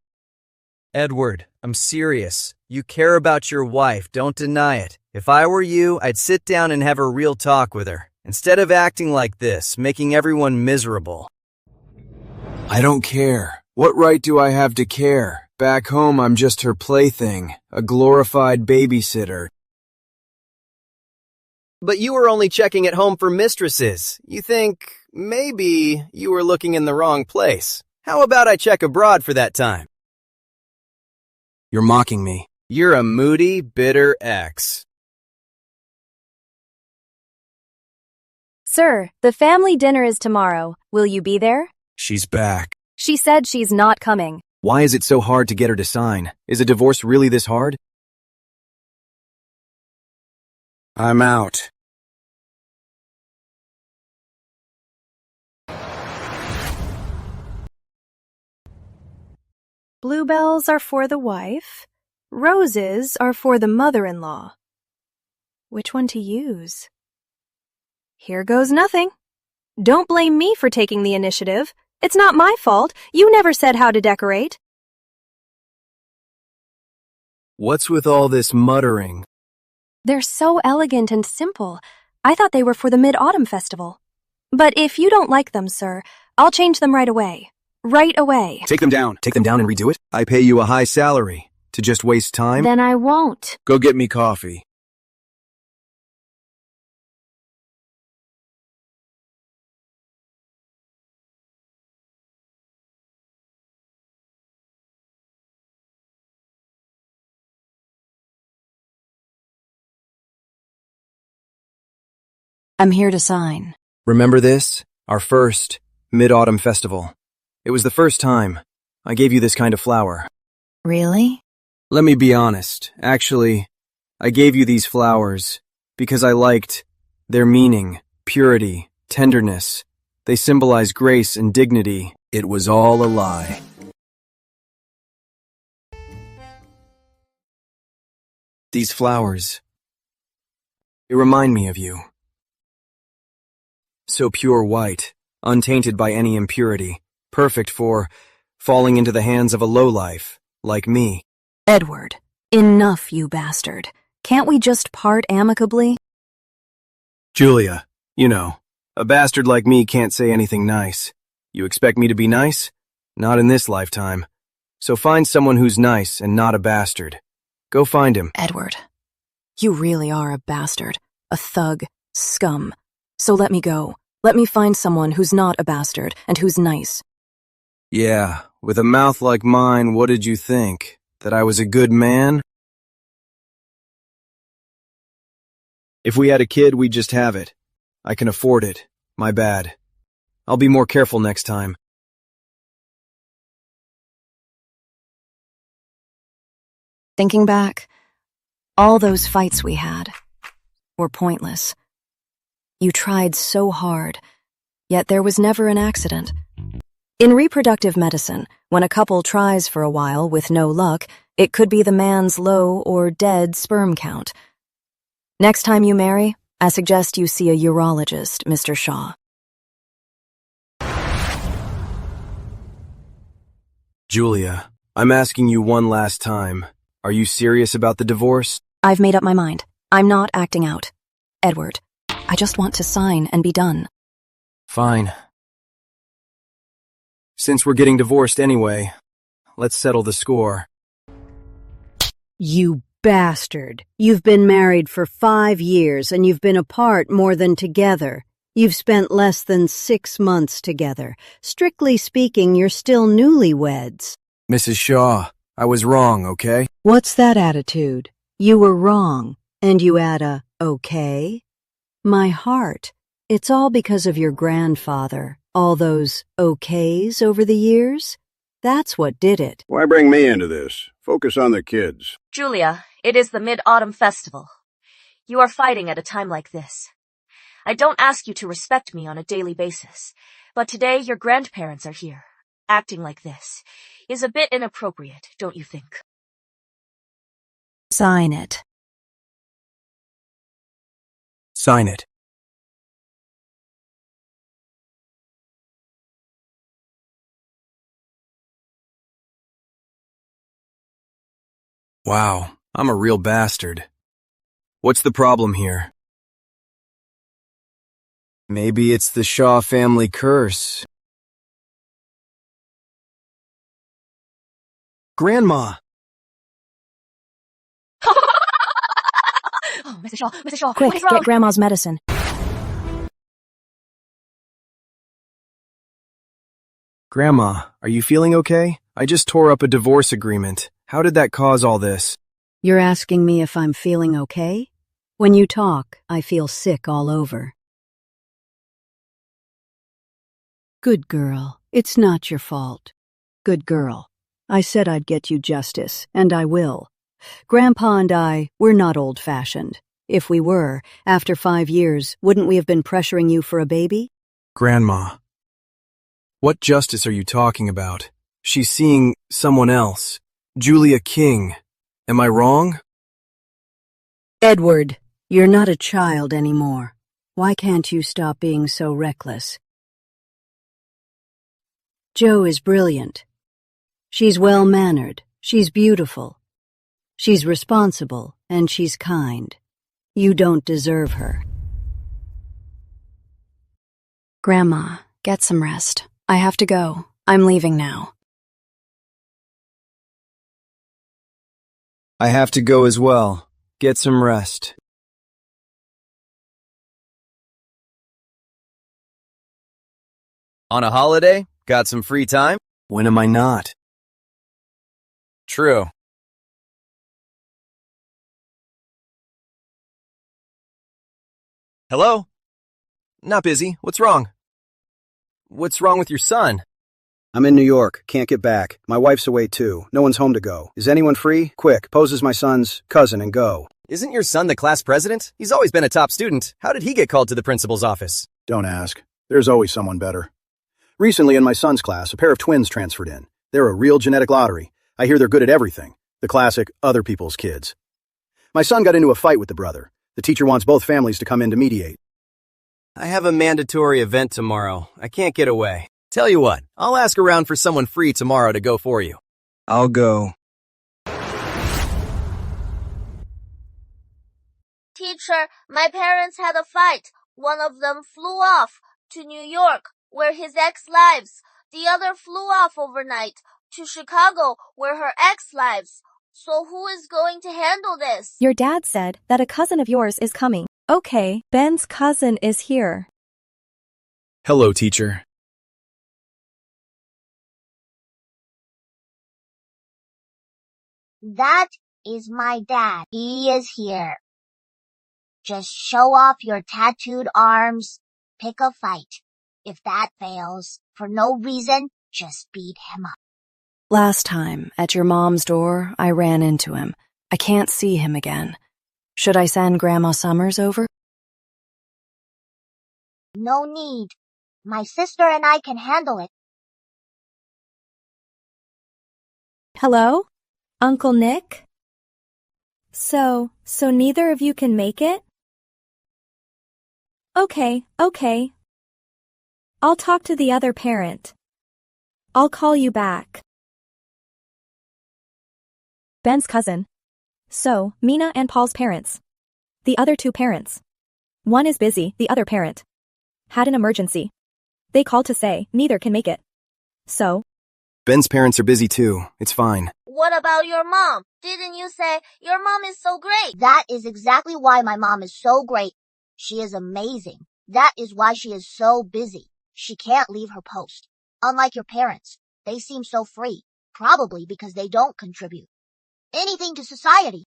Edward, I'm serious. You care about your wife, don't deny it. If I were you, I'd sit down and have a real talk with her, instead of acting like this, making everyone miserable. I don't care. What right do I have to care? Back home, I'm just her plaything, a glorified babysitter. But you were only checking at home for mistresses. You think maybe you were looking in the wrong place. How about I check abroad for that time? You're mocking me. You're a moody, bitter ex. Sir, the family dinner is tomorrow. Will you be there? She's back. She said she's not coming. Why is it so hard to get her to sign? Is a divorce really this hard? I'm out. Bluebells are for the wife. Roses are for the mother-in-law. Which one to use? Here goes nothing. Don't blame me for taking the initiative. It's not my fault. You never said how to decorate. What's with all this muttering? They're so elegant and simple. I thought they were for the Mid-Autumn Festival. But if you don't like them, sir, I'll change them right away. Right away. Take them down. Take them down and redo it? I pay you a high salary. To just waste time? Then I won't. Go get me coffee. I'm here to sign. Remember this? Our first Mid-Autumn Festival. It was the first time I gave you this kind of flower. Really? Let me be honest. Actually, I gave you these flowers because I liked their meaning, purity, tenderness. They symbolize grace and dignity. It was all a lie. These flowers, they remind me of you. So pure white, untainted by any impurity, perfect for falling into the hands of a lowlife like me. Edward, enough, you bastard. Can't we just part amicably? Julia, you know, a bastard like me can't say anything nice. You expect me to be nice? Not in this lifetime. So find someone who's nice and not a bastard. Go find him. Edward, you really are a bastard, a thug, scum. So let me go. Let me find someone who's not a bastard and who's nice. Yeah, with a mouth like mine, what did you think? That I was a good man? If we had a kid, we'd just have it. I can afford it. My bad. I'll be more careful next time. Thinking back, all those fights we had were pointless. You tried so hard, yet there was never an accident. In reproductive medicine, when a couple tries for a while with no luck, it could be the man's low or dead sperm count. Next time you marry, I suggest you see a urologist, Mr. Shaw. Julia, I'm asking you one last time. Are you serious about the divorce? I've made up my mind. I'm not acting out. Edward, I just want to sign and be done. Fine. Since we're getting divorced anyway, let's settle the score. You bastard. You've been married for 5 years and you've been apart more than together. You've spent less than 6 months together. Strictly speaking, you're still newlyweds. Mrs. Shaw, I was wrong, okay? What's that attitude? You were wrong, and you add a okay? My heart, it's all because of your grandfather. All those okays over the years? That's what did it. Why bring me into this? Focus on the kids. Julia, it is the Mid-Autumn Festival. You are fighting at a time like this. I don't ask you to respect me on a daily basis, but today your grandparents are here. Acting like this is a bit inappropriate, don't you think? Sign it. Sign it. Wow, I'm a real bastard. What's the problem here? Maybe it's the Shaw family curse. Grandma! Oh, Mrs. Shaw, Mrs. Shaw, Quick, what is wrong? get Grandma's medicine. Grandma, are you feeling okay? I just tore up a divorce agreement. How did that cause all this? You're asking me if I'm feeling okay? When you talk, I feel sick all over. Good girl. It's not your fault. Good girl. I said I'd get you justice, and I will. Grandpa and I, we're not old-fashioned. If we were, after 5 years, wouldn't we have been pressuring you for a baby? Grandma. What justice are you talking about? She's seeing someone else. Julia King. Am I wrong? Edward, you're not a child anymore. Why can't you stop being so reckless? Jo is brilliant. She's well-mannered. She's beautiful. She's responsible, and she's kind. You don't deserve her. Grandma, get some rest. I have to go. I'm leaving now. I have to go as well. Get some rest. On a holiday? Got some free time? When am I not? True. Hello? Not busy. What's wrong? What's wrong with your son? I'm in New York. Can't get back. My wife's away too. No one's home to go. Is anyone free? Quick, pose as my son's cousin and go. Isn't your son the class president? He's always been a top student. How did he get called to the principal's office? Don't ask. There's always someone better. Recently in my son's class, a pair of twins transferred in. They're a real genetic lottery. I hear they're good at everything. The classic, other people's kids. My son got into a fight with the brother. The teacher wants both families to come in to mediate. I have a mandatory event tomorrow. I can't get away. Tell you what, I'll ask around for someone free tomorrow to go for you. I'll go. Teacher, my parents had a fight. One of them flew off to New York, where his ex lives. The other flew off overnight to Chicago, where her ex lives. So who is going to handle this? Your dad said that a cousin of yours is coming. Okay, Ben's cousin is here. Hello, teacher. That is my dad. He is here. Just show off your tattooed arms. Pick a fight. If that fails, for no reason, just beat him up. Last time, at your mom's door, I ran into him. I can't see him again. Should I send Grandma Summers over? No need. My sister and I can handle it. Hello? Uncle Nick? So neither of you can make it? Okay. I'll talk to the other parent. I'll call you back. Ben's cousin. So, Mina and Paul's parents. The other two parents. One is busy, the other parent had an emergency. They called to say neither can make it. So, Ben's parents are busy too. It's fine. What about your mom? Didn't you say your mom is so great? That is exactly why my mom is so great. She is amazing. That is why she is so busy. She can't leave her post. Unlike your parents, they seem so free, probably because they don't contribute anything to society.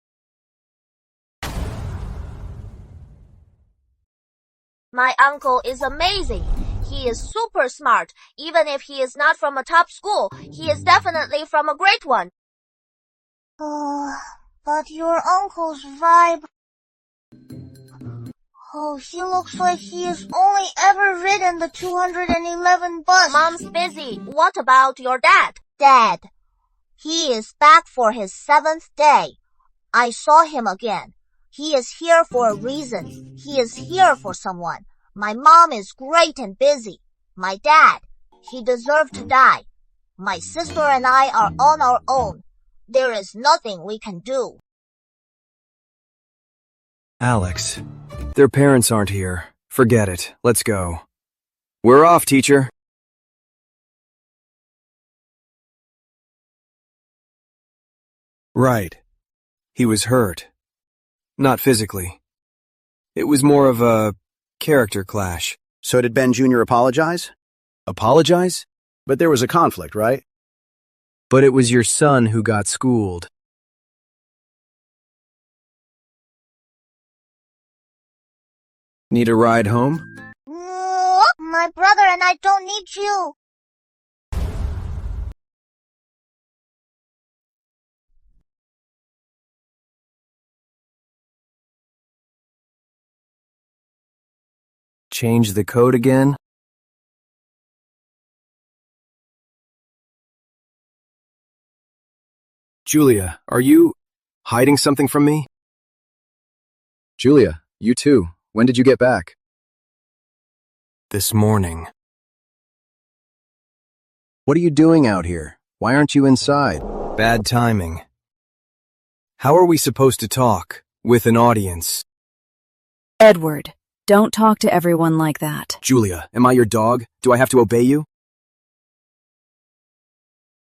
My uncle is amazing. He is super smart. Even if he is not from a top school, he is definitely from a great one. But your uncle's vibe... Oh, he looks like he has only ever ridden the 211 bus. Mom's busy. What about your dad? Dad. He is back for his 7th day. I saw him again. He is here for a reason. He is here for someone. My mom is great and busy. My dad, he deserved to die. My sister and I are on our own. There is nothing we can do. Alex, their parents aren't here. Forget it. Let's go. We're off, teacher. Right. He was hurt. Not physically. It was more of a character clash. So did Ben Jr. apologize? Apologize? But there was a conflict, right? But it was your son who got schooled. Need a ride home? My brother and I don't need you. Change the code again? Julia, are you hiding something from me? Julia, you too. When did you get back? This morning. What are you doing out here? Why aren't you inside? Bad timing. How are we supposed to talk with an audience? Edward, don't talk to everyone like that. Julia, am I your dog? Do I have to obey you?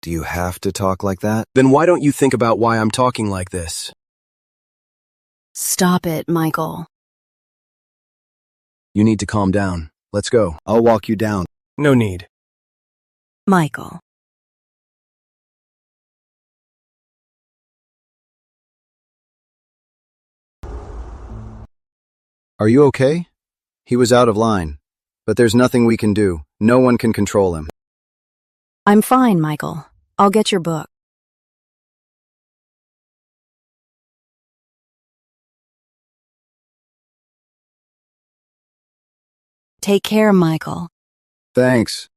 Do you have to talk like that? Then why don't you think about why I'm talking like this? Stop it, Michael. You need to calm down. Let's go. I'll walk you down. No need. Michael. Are you okay? He was out of line. But there's nothing we can do. No one can control him. I'm fine, Michael. I'll get your book. Take care, Michael. Thanks.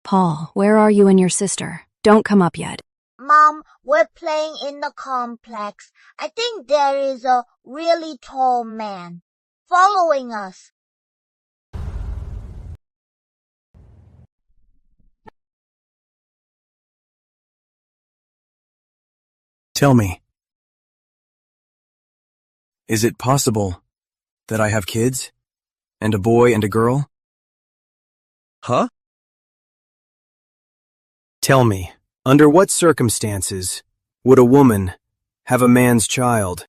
Paul, where are you and your sister? Don't come up yet. Mom, we're playing in the complex. I think there is a really tall man following us. Tell me. Is it possible that I have kids? And a boy and a girl? Huh? Tell me, under what circumstances would a woman have a man's child?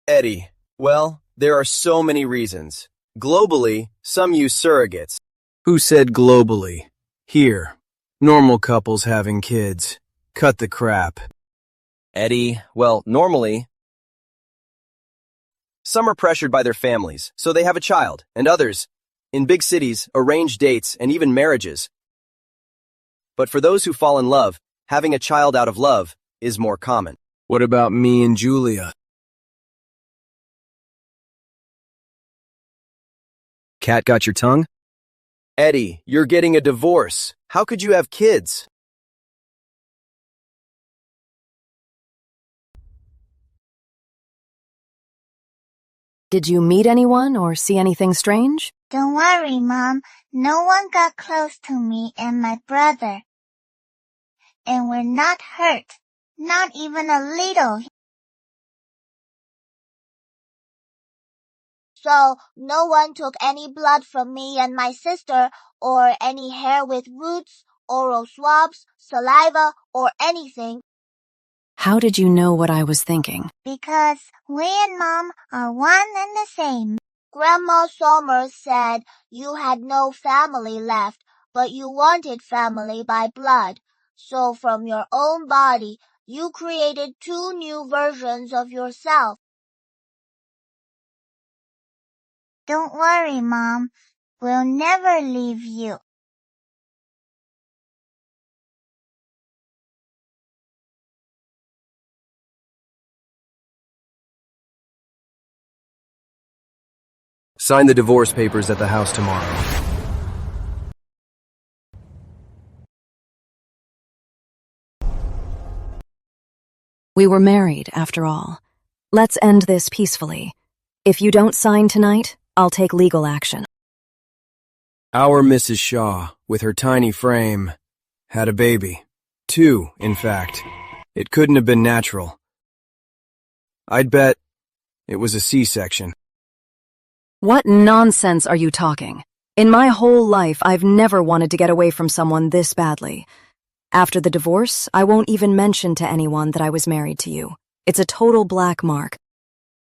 Eddie, well, there are so many reasons. Globally, some use surrogates. Who said globally? Here, normal couples having kids. Cut the crap. Eddie, well, normally, some are pressured by their families, so they have a child, and others, in big cities, arrange dates and even marriages. But for those who fall in love, having a child out of love is more common. What about me and Julia? Cat got your tongue? Eddie, you're getting a divorce. How could you have kids? Did you meet anyone or see anything strange? Don't worry, Mom. No one got close to me and my brother. and we're not hurt. Not even a little. So, no one took any blood from me and my sister, or any hair with roots, oral swabs, saliva, or anything. How did you know what I was thinking? Because we and Mom are one and the same. Grandma Somers said you had no family left, but you wanted family by blood. So from your own body, you created 2 new versions of yourself. Don't worry, Mom. We'll never leave you. Sign the divorce papers at the house tomorrow. We were married, after all. Let's end this peacefully. If you don't sign tonight, I'll take legal action. Our Mrs. Shaw, with her tiny frame, had a baby. 2, in fact. It couldn't have been natural. I'd bet it was a C-section. What nonsense are you talking? In my whole life, I've never wanted to get away from someone this badly. After the divorce, I won't even mention to anyone that I was married to you. It's a total black mark.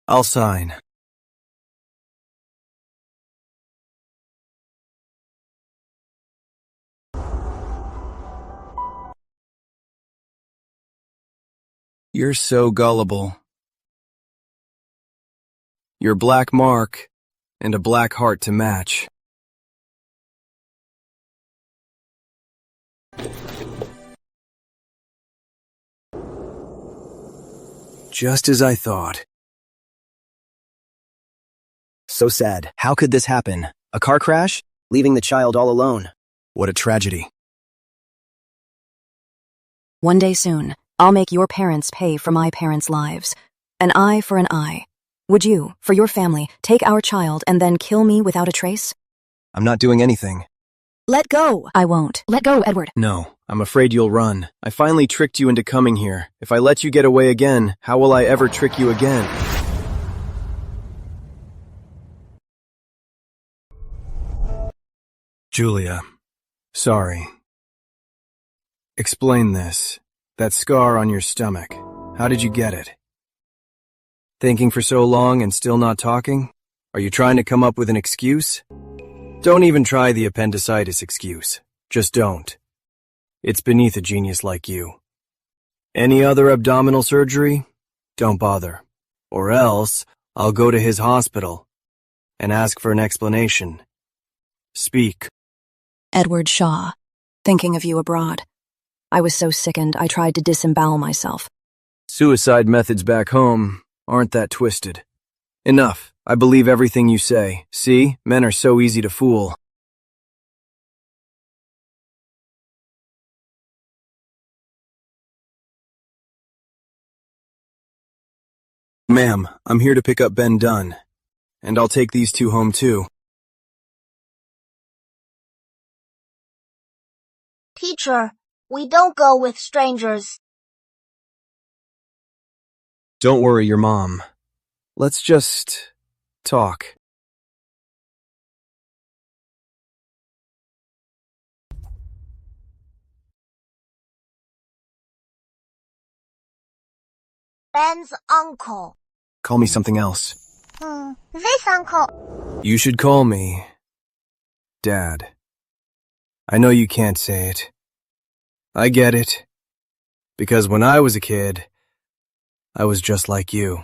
I'll sign. You're so gullible. Your black mark and a black heart to match. Just as I thought. So sad. How could this happen? A car crash? Leaving the child all alone. What a tragedy. One day soon, I'll make your parents pay for my parents' lives. An eye for an eye. Would you, for your family, take our child and then kill me without a trace? I'm not doing anything. Let go! I won't. Let go, Edward. No, I'm afraid you'll run. I finally tricked you into coming here. If I let you get away again, how will I ever trick you again? Julia, sorry. Explain this. That scar on your stomach. How did you get it? Thinking for so long and still not talking? Are you trying to come up with an excuse? Don't even try the appendicitis excuse. Just don't. It's beneath a genius like you. Any other abdominal surgery? Don't bother. Or else, I'll go to his hospital and ask for an explanation. Speak. Edward Shaw. Thinking of you abroad. I was so sickened, I tried to disembowel myself. Suicide methods back home aren't that twisted. Enough. I believe everything you say. See, men are so easy to fool. Ma'am, I'm here to pick up Ben Dunn. And I'll take these 2 home too. Teacher, we don't go with strangers. Don't worry your mom. Let's just talk. Ben's uncle. Call me something else. This uncle. You should call me Dad. I know you can't say it. I get it. Because when I was a kid, I was just like you.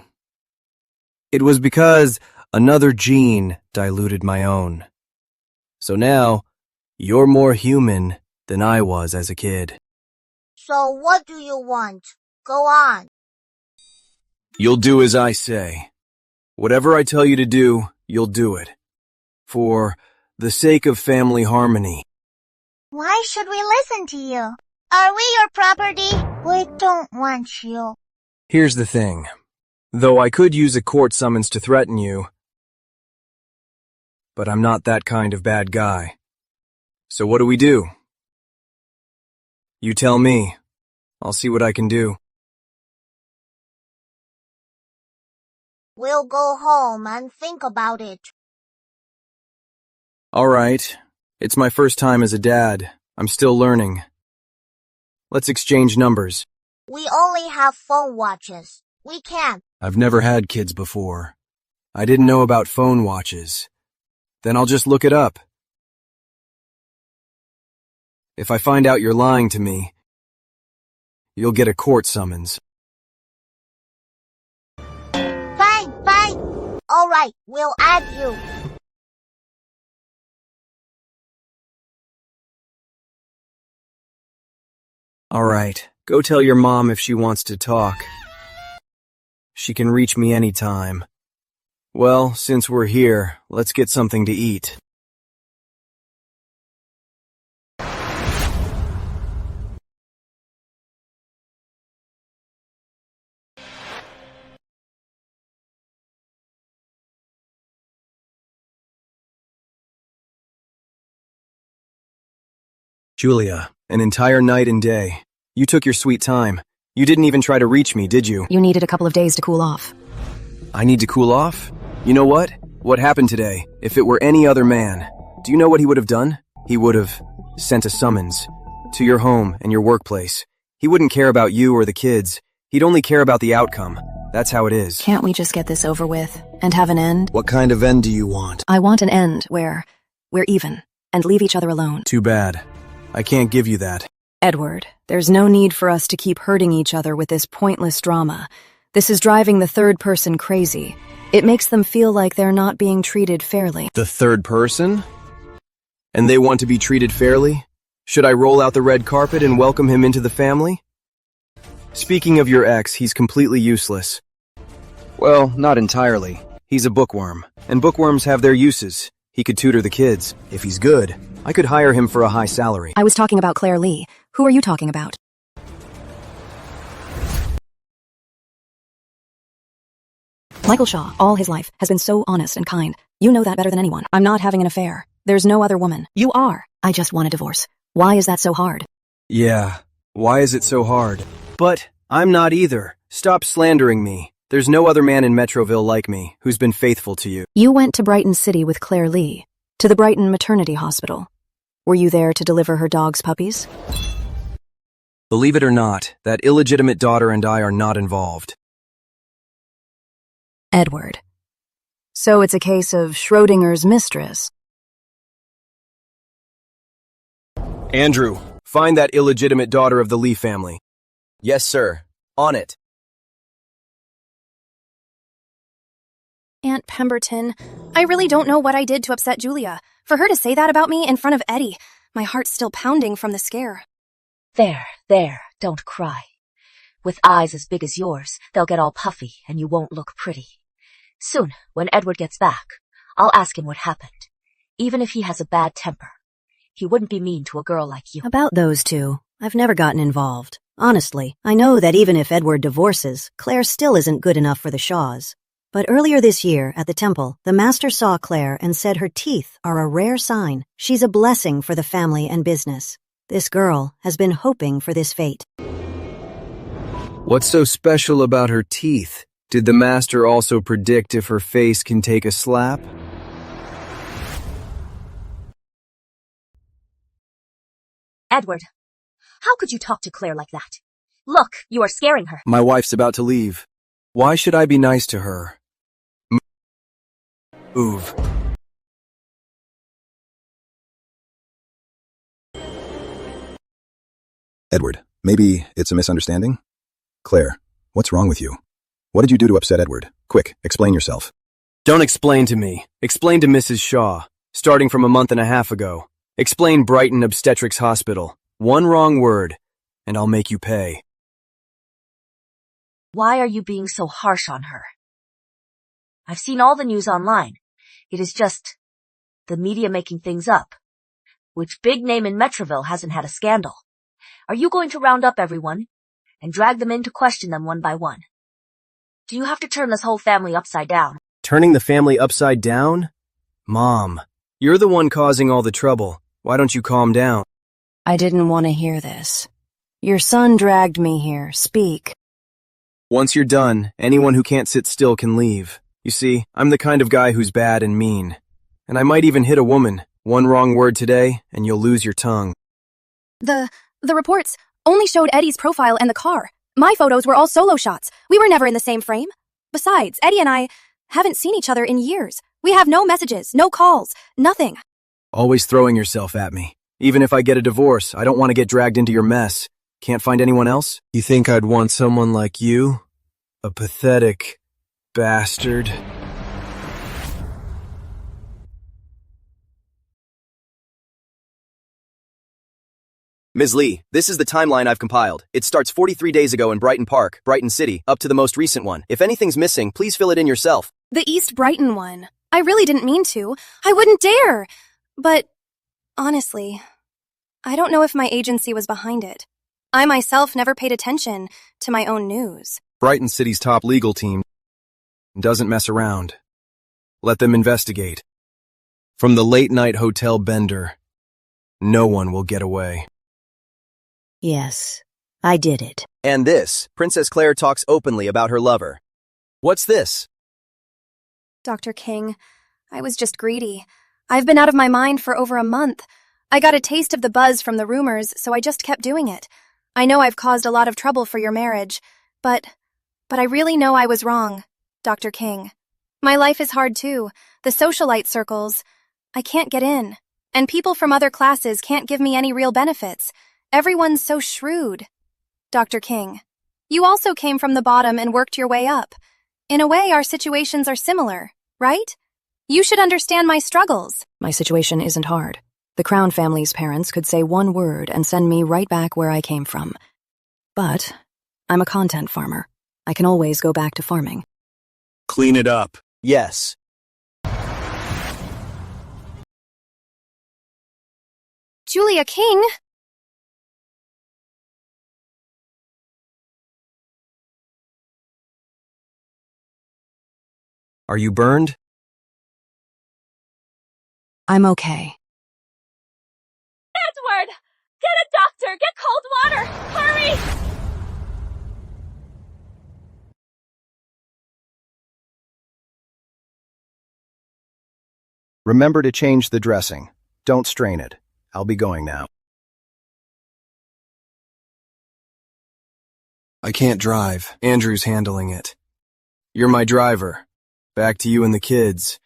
It was because another gene diluted my own. So now, you're more human than I was as a kid. So what do you want? Go on. You'll do as I say. Whatever I tell you to do, you'll do it. For the sake of family harmony. Why should we listen to you? Are we your property? We don't want you. Here's the thing. Though I could use a court summons to threaten you, but I'm not that kind of bad guy. So what do? You tell me. I'll see what I can do. We'll go home and think about it. All right. It's my first time as a dad. I'm still learning. Let's exchange numbers. We only have phone watches. We can't. I've never had kids before. I didn't know about phone watches. Then I'll just look it up. If I find out you're lying to me, you'll get a court summons. Fine. All right, we'll add you. All right, go tell your mom if she wants to talk. She can reach me anytime. Well, since we're here, let's get something to eat. Julia, an entire night and day. You took your sweet time. You didn't even try to reach me, did you? You needed a couple of days to cool off. I need to cool off? You know what? What happened today? If it were any other man, do you know what he would have done? He would have sent a summons to your home and your workplace. He wouldn't care about you or the kids. He'd only care about the outcome. That's how it is. Can't we just get this over with and have an end? What kind of end do you want? I want an end where we're even and leave each other alone. Too bad. I can't give you that. Edward, there's no need for us to keep hurting each other with this pointless drama. This is driving the third person crazy. It makes them feel like they're not being treated fairly. The third person? And they want to be treated fairly? Should I roll out the red carpet and welcome him into the family? Speaking of your ex, he's completely useless. Well, not entirely. He's a bookworm, and bookworms have their uses. He could tutor the kids. If he's good, I could hire him for a high salary. I was talking about Claire Lee. Who are you talking about? Michael Shaw, all his life, has been so honest and kind. You know that better than anyone. I'm not having an affair. There's no other woman. You are. I just want a divorce. Why is that so hard? Yeah, why is it so hard? But I'm not either. Stop slandering me. There's no other man in Metroville like me who's been faithful to you. You went to Brighton City with Claire Lee, to the Brighton Maternity Hospital. Were you there to deliver her dog's puppies? Believe it or not, that illegitimate daughter and I are not involved. Edward. So it's a case of Schrodinger's mistress. Andrew, find that illegitimate daughter of the Lee family. Yes, sir. On it. Aunt Pemberton, I really don't know what I did to upset Julia. For her to say that about me in front of Eddie, my heart's still pounding from the scare. There, don't cry. With eyes as big as yours, they'll get all puffy and you won't look pretty. Soon, when Edward gets back, I'll ask him what happened. Even if he has a bad temper, he wouldn't be mean to a girl like you. About those two, I've never gotten involved. Honestly, I know that even if Edward divorces, Claire still isn't good enough for the Shaws. But earlier this year, at the temple, the master saw Claire and said her teeth are a rare sign. She's a blessing for the family and business. This girl has been hoping for this fate. What's so special about her teeth? Did the master also predict if her face can take a slap? Edward, how could you talk to Claire like that? Look, you are scaring her. My wife's about to leave. Why should I be nice to her? Move. Edward, maybe it's a misunderstanding? Claire, what's wrong with you? What did you do to upset Edward? Quick, explain yourself. Don't explain to me. Explain to Mrs. Shaw, starting from a month and a half ago. Explain Brighton Obstetrics Hospital. One wrong word, and I'll make you pay. Why are you being so harsh on her? I've seen all the news online. It is just the media making things up. Which big name in Metroville hasn't had a scandal? Are you going to round up everyone and drag them in to question them one by one? Do you have to turn this whole family upside down? Turning the family upside down? Mom, you're the one causing all the trouble. Why don't you calm down? I didn't want to hear this. Your son dragged me here. Speak. Once you're done, anyone who can't sit still can leave. You see, I'm the kind of guy who's bad and mean. And I might even hit a woman. One wrong word today, and you'll lose your tongue. The reports only showed Eddie's profile and the car. My photos were all solo shots. We were never in the same frame. Besides, Eddie and I haven't seen each other in years. We have no messages, no calls, nothing. Always throwing yourself at me. Even if I get a divorce, I don't want to get dragged into your mess. Can't find anyone else? You think I'd want someone like you? A pathetic bastard. Ms. Lee, this is the timeline I've compiled. It starts 43 days ago in Brighton Park, Brighton City, up to the most recent one. If anything's missing, please fill it in yourself. The East Brighton one. I really didn't mean to. I wouldn't dare. But, honestly, I don't know if my agency was behind it. I myself never paid attention to my own news. Brighton City's top legal team doesn't mess around. Let them investigate. From the late-night hotel bender, no one will get away. Yes, I did it. And this, Princess Claire talks openly about her lover. What's this? Dr. King, I was just greedy. I've been out of my mind for over a month. I got a taste of the buzz from the rumors, so I just kept doing it. I know I've caused a lot of trouble for your marriage, but I really know I was wrong, Dr. King. My life is hard too. The socialite circles, I can't get in. And people from other classes can't give me any real benefits. Everyone's so shrewd. Dr. King, you also came from the bottom and worked your way up. In a way, our situations are similar, right? You should understand my struggles. My situation isn't hard. The Crown family's parents could say one word and send me right back where I came from. But I'm a content farmer. I can always go back to farming. Clean it up. Yes. Julia King? Are you burned? I'm okay. Edward! Get a doctor! Get cold water! Hurry! Remember to change the dressing. Don't strain it. I'll be going now. I can't drive. Andrew's handling it. You're my driver. Back to you and the kids.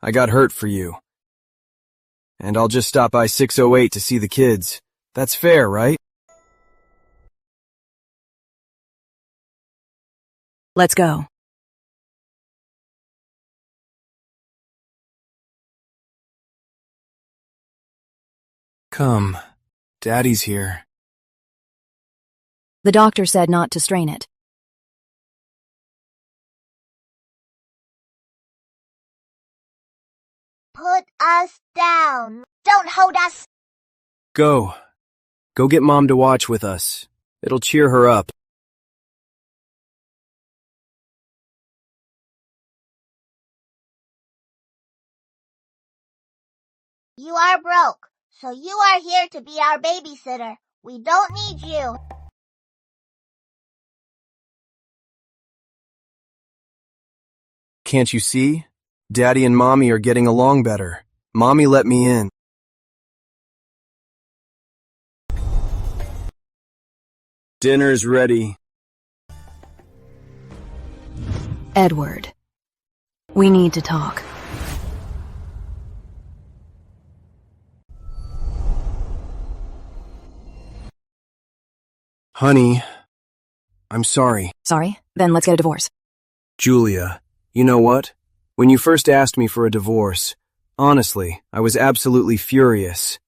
I got hurt for you. And I'll just stop by 608 to see the kids. That's fair, right? Let's go. Come. Daddy's here. The doctor said not to strain it. Put us down. Don't hold us. Go. Go get Mom to watch with us. It'll cheer her up. You are broke, so you are here to be our babysitter. We don't need you. Can't you see? Daddy and Mommy are getting along better. Mommy let me in. Dinner's ready. Edward, we need to talk. Honey, I'm sorry. Sorry? Then let's get a divorce. Julia, you know what? When you first asked me for a divorce, honestly, I was absolutely furious.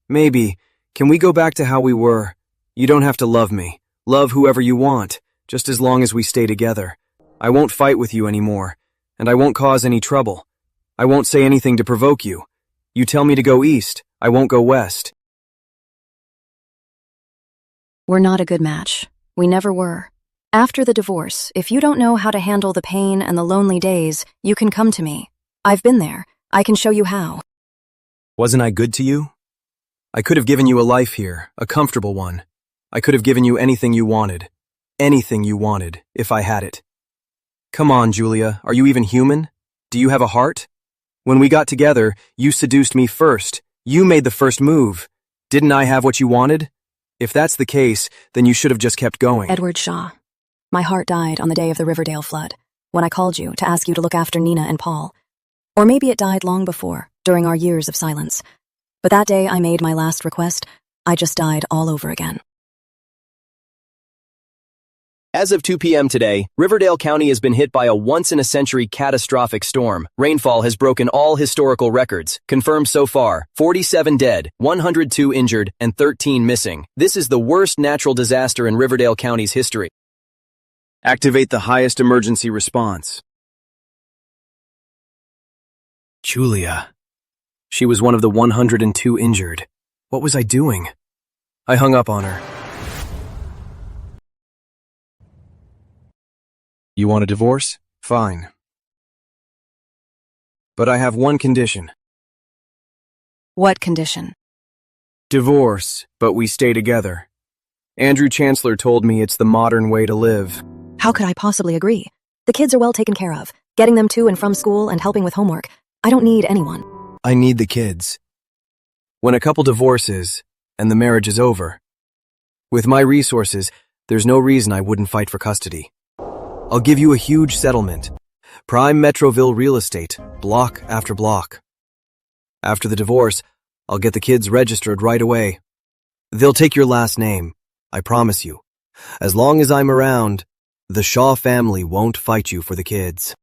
Maybe, can we go back to how we were? You don't have to love me. Love whoever you want, just as long as we stay together. I won't fight with you anymore, and I won't cause any trouble. I won't say anything to provoke you. You tell me to go east, I won't go west. We're not a good match. We never were. After the divorce, if you don't know how to handle the pain and the lonely days, you can come to me. I've been there. I can show you how. Wasn't I good to you? I could have given you a life here, a comfortable one. I could have given you anything you wanted. Anything you wanted, if I had it. Come on, Julia, are you even human? Do you have a heart? When we got together, you seduced me first. You made the first move. Didn't I have what you wanted? If that's the case, then you should have just kept going. Edward Shaw. My heart died on the day of the Riverdale flood, when I called you to ask you to look after Nina and Paul. Or maybe it died long before, during our years of silence. But that day I made my last request, I just died all over again. As of 2 p.m. today, Riverdale County has been hit by a once-in-a-century catastrophic storm. Rainfall has broken all historical records. Confirmed so far, 47 dead, 102 injured, and 13 missing. This is the worst natural disaster in Riverdale County's history. Activate the highest emergency response. Julia. She was one of the 102 injured. What was I doing? I hung up on her. You want a divorce? Fine. But I have one condition. What condition? Divorce, but we stay together. Andrew Chancellor told me it's the modern way to live. How could I possibly agree? The kids are well taken care of, getting them to and from school and helping with homework. I don't need anyone. I need the kids. When a couple divorces, and the marriage is over, with my resources, there's no reason I wouldn't fight for custody. I'll give you a huge settlement. Prime Metroville real estate, block after block. After the divorce, I'll get the kids registered right away. They'll take your last name, I promise you. As long as I'm around, the Shaw family won't fight you for the kids.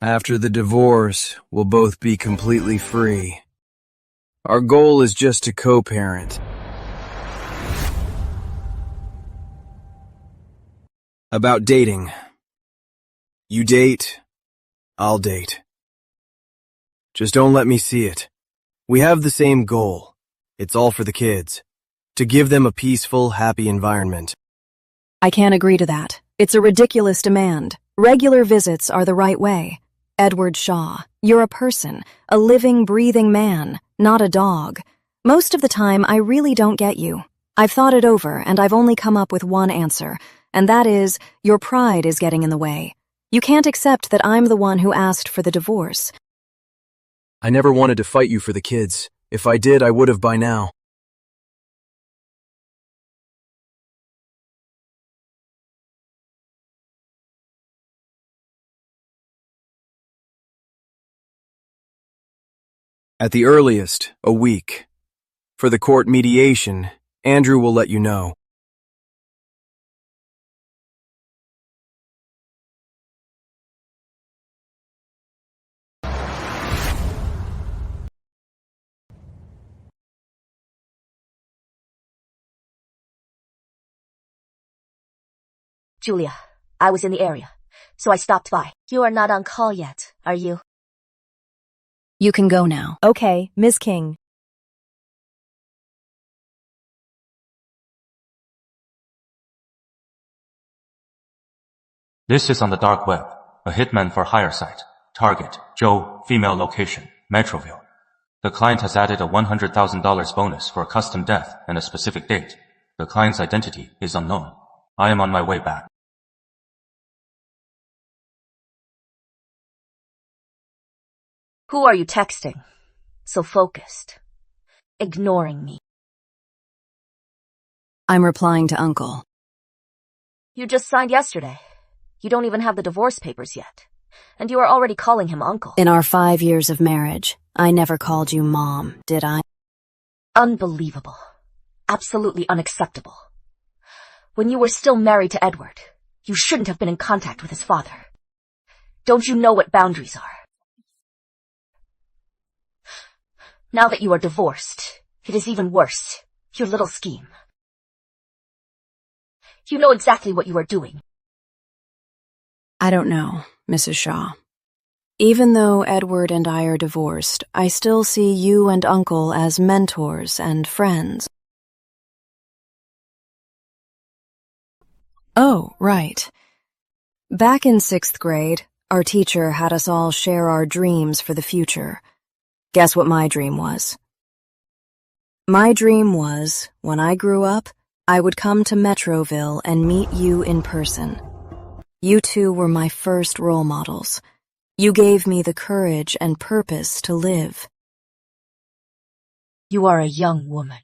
After the divorce, we'll both be completely free. Our goal is just to co-parent. About dating. You date, I'll date. Just don't let me see it. We have the same goal. It's all for the kids. To give them a peaceful, happy environment. I can't agree to that. It's a ridiculous demand. Regular visits are the right way. Edward Shaw, you're a person, a living, breathing man, not a dog. Most of the time, I really don't get you. I've thought it over, and I've only come up with one answer, and that is, your pride is getting in the way. You can't accept that I'm the one who asked for the divorce. I never wanted to fight you for the kids. If I did, I would have by now. At the earliest, a week. For the court mediation, Andrew will let you know. Julia, I was in the area, so I stopped by. You are not on call yet, are you? You can go now. Okay, Ms. King. This is on the dark web. A hitman for hire site. Target, Joe, female location, Metroville. The client has added a $100,000 bonus for a custom death and a specific date. The client's identity is unknown. I am on my way back. Who are you texting? So focused. Ignoring me. I'm replying to Uncle. You just signed yesterday. You don't even have the divorce papers yet. And you are already calling him Uncle. In our 5 years of marriage, I never called you Mom, did I? Unbelievable. Absolutely unacceptable. When you were still married to Edward, you shouldn't have been in contact with his father. Don't you know what boundaries are? Now that you are divorced, it is even worse. Your little scheme. You know exactly what you are doing. I don't know, Mrs. Shaw. Even though Edward and I are divorced, I still see you and Uncle as mentors and friends. Oh, right. Back in 6th grade, Our teacher had us all share our dreams for the future. Guess what my dream was? My dream was, when I grew up, I would come to Metroville and meet you in person. You two were my first role models. You gave me the courage and purpose to live. You are a young woman,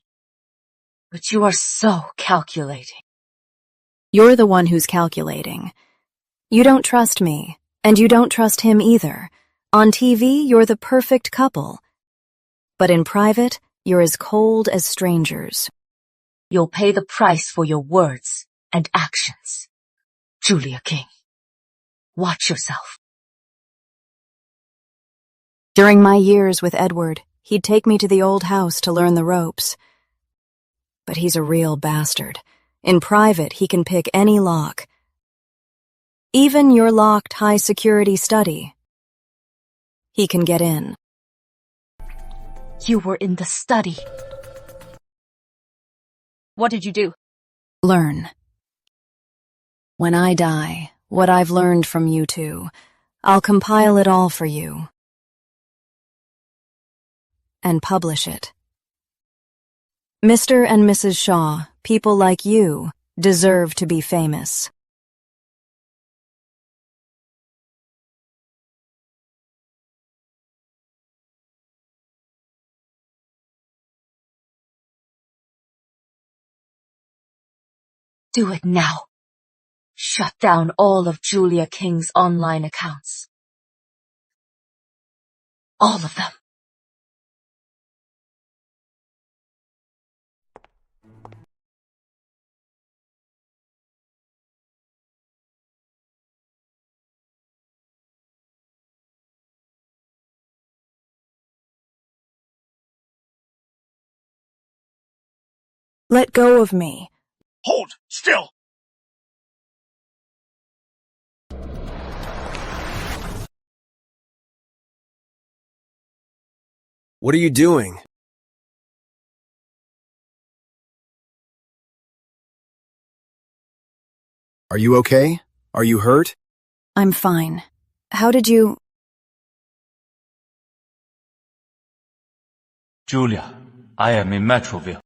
but you are so calculating. You're the one who's calculating. You don't trust me, and you don't trust him either. On TV, you're the perfect couple. But in private, you're as cold as strangers. You'll pay the price for your words and actions. Julia King, watch yourself. During my years with Edward, he'd take me to the old house to learn the ropes. But he's a real bastard. In private, he can pick any lock. Even your locked high-security study. He can get in. You were in the study. What did you do? Learn. When I die, what I've learned from you two, I'll compile it all for you. And publish it. Mr. and Mrs. Shaw, people like you, deserve to be famous. Do it now. Shut down all of Julia King's online accounts. All of them. Let go of me. Hold still! What are you doing? Are you okay? Are you hurt? I'm fine. How did you... Julia, I am in Metroville.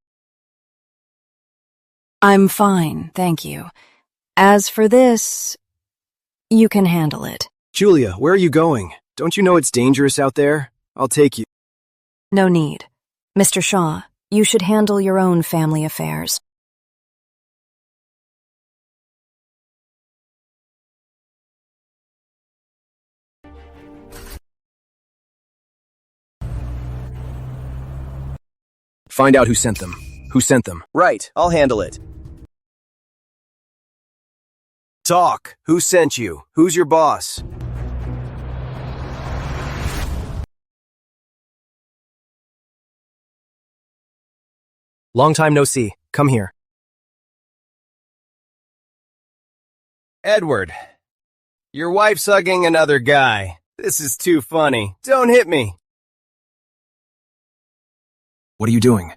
I'm fine, thank you. As for this, you can handle it. Julia, where are you going? Don't you know it's dangerous out there? I'll take you. No need. Mr. Shaw, you should handle your own family affairs. Find out who sent them. Who sent them? Right, I'll handle it. Talk. Who sent you? Who's your boss? Long time no see. Come here. Edward, your wife's hugging another guy. This is too funny. Don't hit me. What are you doing?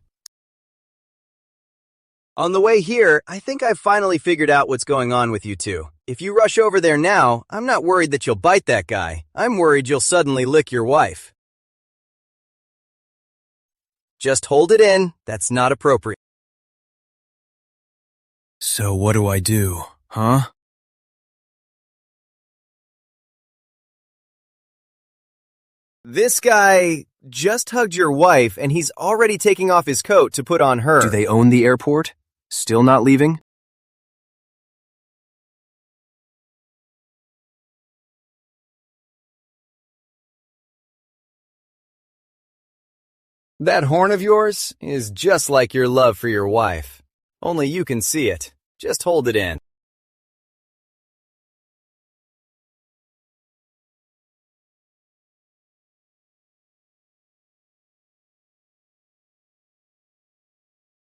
On the way here, I think I've finally figured out what's going on with you two. If you rush over there now, I'm not worried that you'll bite that guy. I'm worried you'll suddenly lick your wife. Just hold it in. That's not appropriate. So what do I do, huh? This guy just hugged your wife, and he's already taking off his coat to put on her. Do they own the airport? Still not leaving? That horn of yours is just like your love for your wife. Only you can see it. Just hold it in.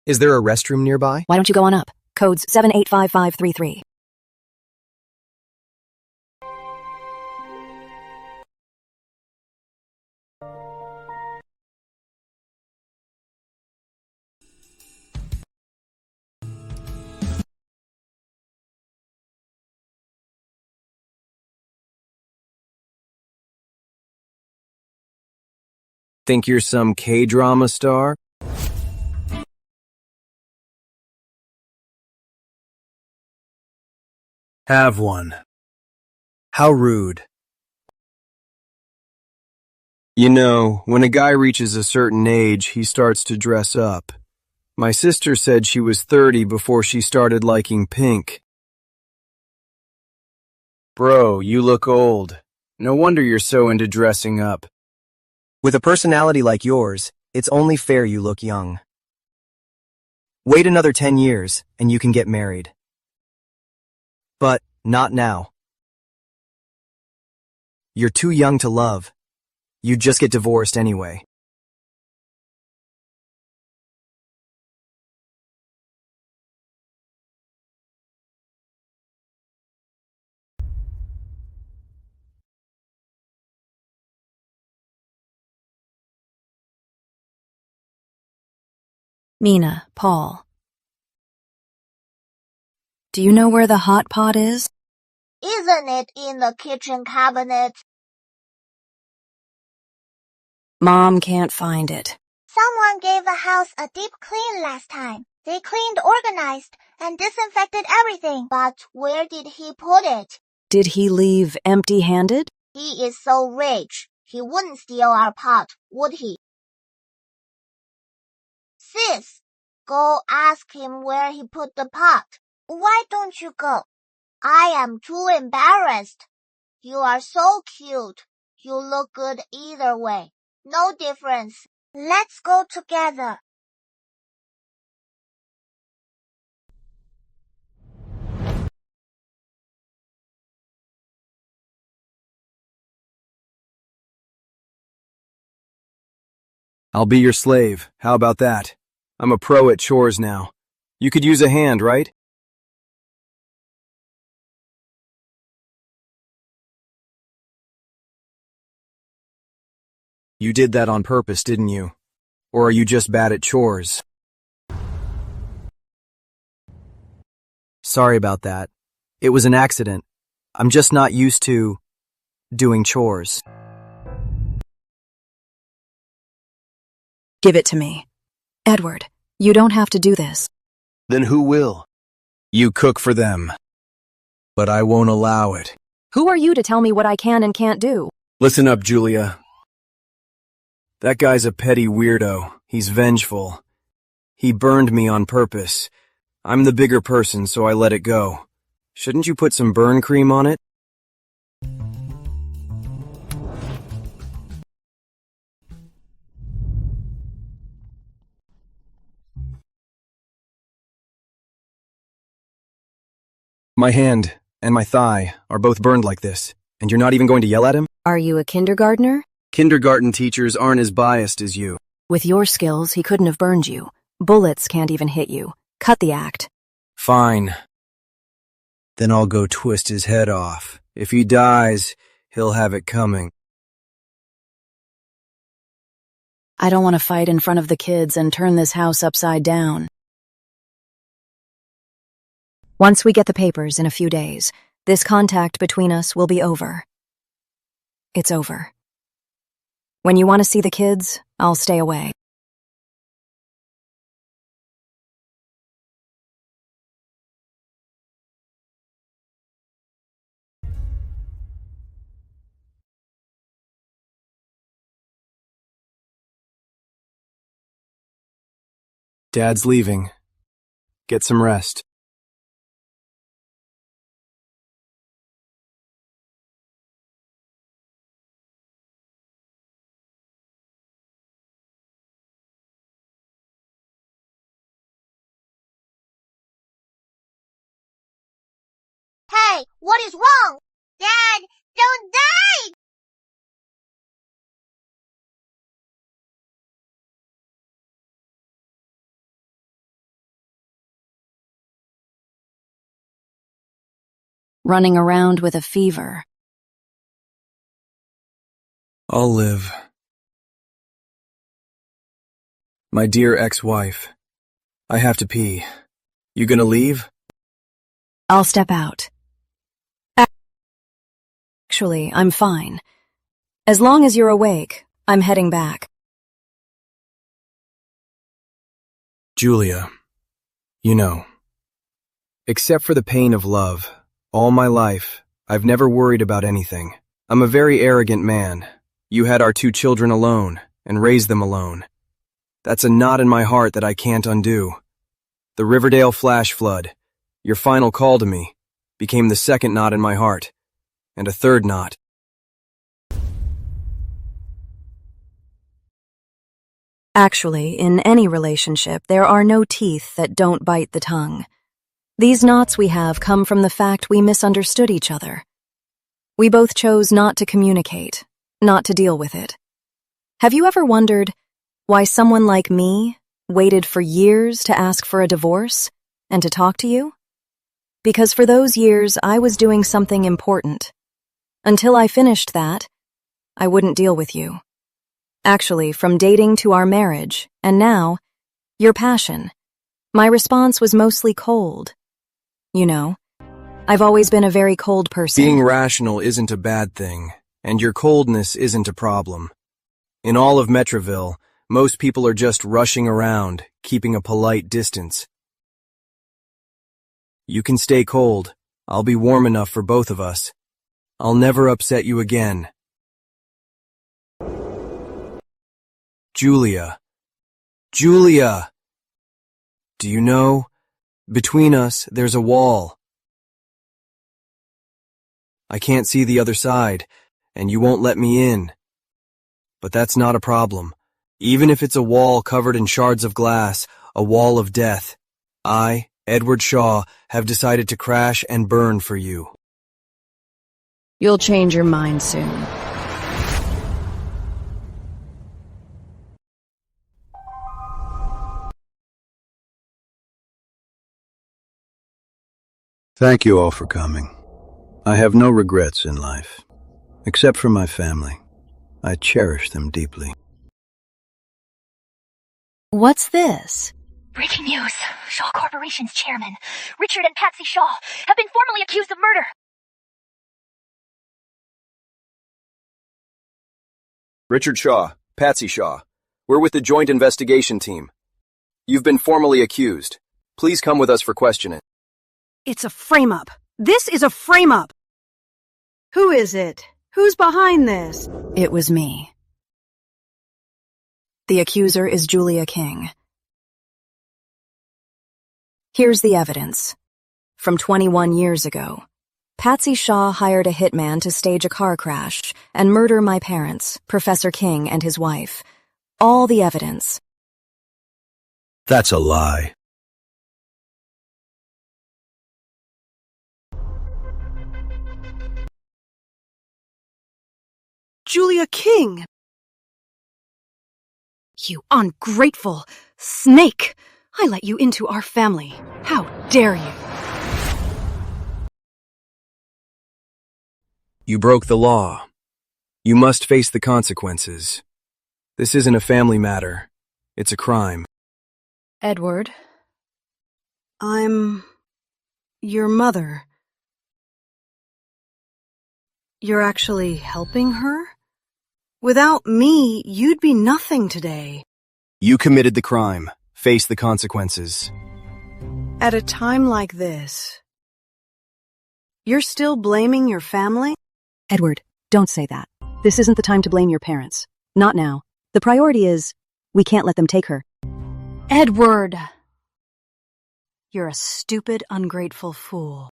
Is there a restroom nearby? Why don't you go on up? Codes 785533. Think you're some K-drama star? Have one. How rude. You know, when a guy reaches a certain age, he starts to dress up. My sister said she was 30 before she started liking pink. Bro, you look old. No wonder you're so into dressing up. With a personality like yours, it's only fair you look young. Wait another 10 years, and you can get married. But not now. You're too young to love. You'd just get divorced anyway. Nina, Paul. Do you know where the hot pot is? Isn't it in the kitchen cabinet? Mom can't find it. Someone gave the house a deep clean last time. They cleaned, organized, and disinfected everything. But where did he put it? Did he leave empty-handed? He is so rich. He wouldn't steal our pot, would he? Sis, go ask him where he put the pot. Why don't you go? I am too embarrassed. You are so cute. You look good either way. No difference. Let's go together. I'll be your slave. How about that? I'm a pro at chores now. You could use a hand, right? You did that on purpose, didn't you? Or are you just bad at chores? Sorry about that. It was an accident. I'm just not used to doing chores. Give it to me. Edward, you don't have to do this. Then who will? You cook for them. But I won't allow it. Who are you to tell me what I can and can't do? Listen up, Julia. That guy's a petty weirdo. He's vengeful. He burned me on purpose. I'm the bigger person, so I let it go. Shouldn't you put some burn cream on it? My hand and my thigh are both burned like this, and you're not even going to yell at him? Are you a kindergartner? Kindergarten teachers aren't as biased as you. With your skills, he couldn't have burned you. Bullets can't even hit you. Cut the act. Fine. Then I'll go twist his head off. If he dies, he'll have it coming. I don't want to fight in front of the kids and turn this house upside down. Once we get the papers in a few days, this contact between us will be over. It's over. When you want to see the kids, I'll stay away. Dad's leaving. Get some rest. Hey, what is wrong? Dad, don't die! Running around with a fever. I'll live. My dear ex-wife, I have to pee. You gonna leave? I'll step out. Actually, I'm fine. As long as you're awake, I'm heading back. Julia, you know, except for the pain of love, all my life, I've never worried about anything. I'm a very arrogant man. You had our 2 children alone, and raised them alone. That's a knot in my heart that I can't undo. The Riverdale flash flood, your final call to me, became the second knot in my heart, and a third knot. Actually, in any relationship, there are no teeth that don't bite the tongue. These knots we have come from the fact we misunderstood each other. We both chose not to communicate, not to deal with it. Have you ever wondered why someone like me waited for years to ask for a divorce and to talk to you? Because for those years, I was doing something important. Until I finished that, I wouldn't deal with you. Actually, from dating to our marriage, and now, your passion, my response was mostly cold. You know, I've always been a very cold person. Being rational isn't a bad thing, and your coldness isn't a problem. In all of Metroville, most people are just rushing around, keeping a polite distance. You can stay cold. I'll be warm enough for both of us. I'll never upset you again. Julia. Julia! Do you know, between us, there's a wall. I can't see the other side, and you won't let me in. But that's not a problem. Even if it's a wall covered in shards of glass, a wall of death, I, Edward Shaw, have decided to crash and burn for you. You'll change your mind soon. Thank you all for coming. I have no regrets in life, except for my family. I cherish them deeply. What's this? Breaking news. Shaw Corporation's chairman, Richard and Patsy Shaw, have been formally accused of murder. Richard Shaw, Patsy Shaw. We're with the Joint Investigation Team. You've been formally accused. Please come with us for questioning. It's a frame-up. This is a frame-up. Who is it? Who's behind this? It was me. The accuser is Julia King. Here's the evidence. From 21 years ago, Patsy Shaw hired a hitman to stage a car crash and murder my parents, Professor King and his wife. All the evidence. That's a lie. Julia King! You ungrateful snake! I let you into our family. How dare you? You broke the law. You must face the consequences. This isn't a family matter. It's a crime. Edward. I'm your mother. You're actually helping her? Without me, you'd be nothing today. You committed the crime. Face the consequences. At a time like this, you're still blaming your family? Edward, don't say that. This isn't the time to blame your parents. Not now. The priority is, we can't let them take her. Edward! You're a stupid, ungrateful fool.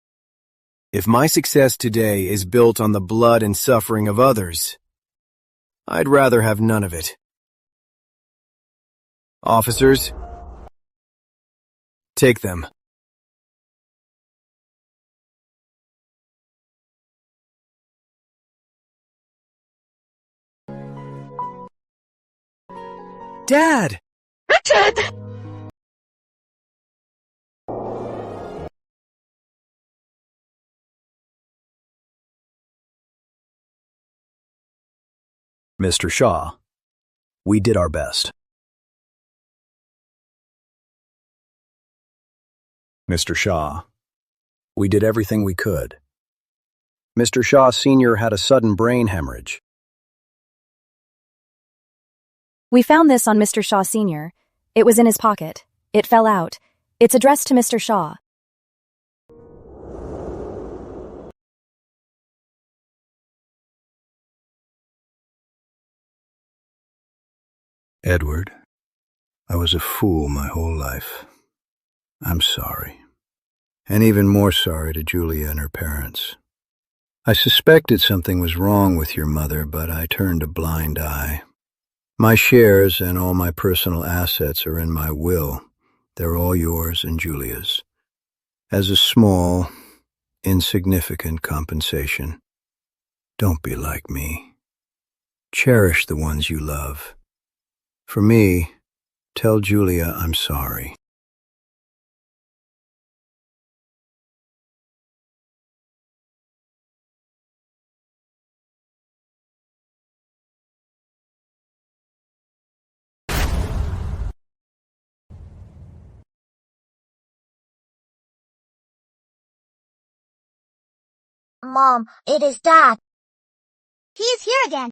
If my success today is built on the blood and suffering of others, I'd rather have none of it. Officers, take them. Dad! Richard! Mr. Shaw, we did our best. Mr. Shaw, we did everything we could. Mr. Shaw Sr. had a sudden brain hemorrhage. We found this on Mr. Shaw Sr. It was in his pocket. It fell out. It's addressed to Mr. Shaw. Edward, I was a fool my whole life. I'm sorry. And even more sorry to Julia and her parents. I suspected something was wrong with your mother, but I turned a blind eye. My shares and all my personal assets are in my will. They're all yours and Julia's. As a small, insignificant compensation. Don't be like me. Cherish the ones you love. For me, tell Julia I'm sorry. Mom, it is Dad. He's here again.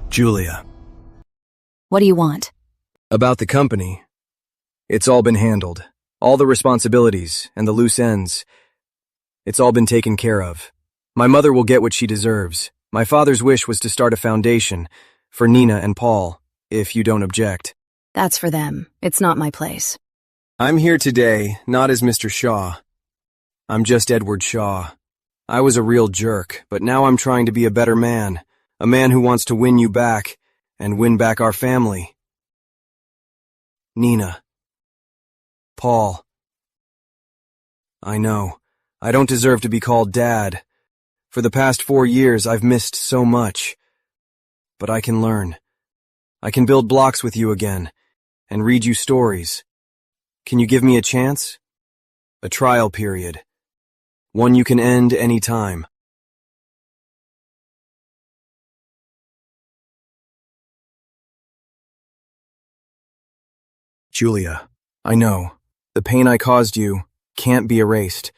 Julia. What do you want? About the company. It's all been handled. All the responsibilities and the loose ends. It's all been taken care of. My mother will get what she deserves. My father's wish was to start a foundation for Nina and Paul, if you don't object. That's for them. It's not my place. I'm here today, not as Mr. Shaw. I'm just Edward Shaw. I was a real jerk, but now I'm trying to be a better man. A man who wants to win you back, and win back our family. Nina. Paul. I know. I don't deserve to be called Dad. For the past 4 years, I've missed so much. But I can learn. I can build blocks with you again, and read you stories. Can you give me a chance? A trial period. One you can end any time. Julia, I know. The pain I caused you can't be erased.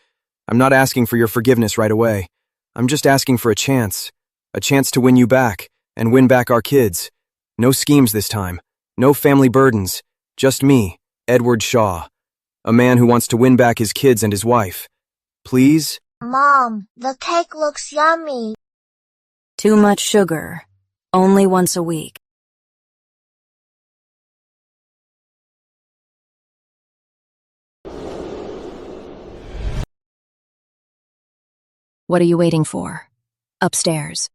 I'm not asking for your forgiveness right away. I'm just asking for a chance to win you back, and win back our kids. No schemes this time. No family burdens. Just me, Edward Shaw. A man who wants to win back his kids and his wife. Please? Mom, the cake looks yummy. Too much sugar. Only once a week. What are you waiting for? Upstairs.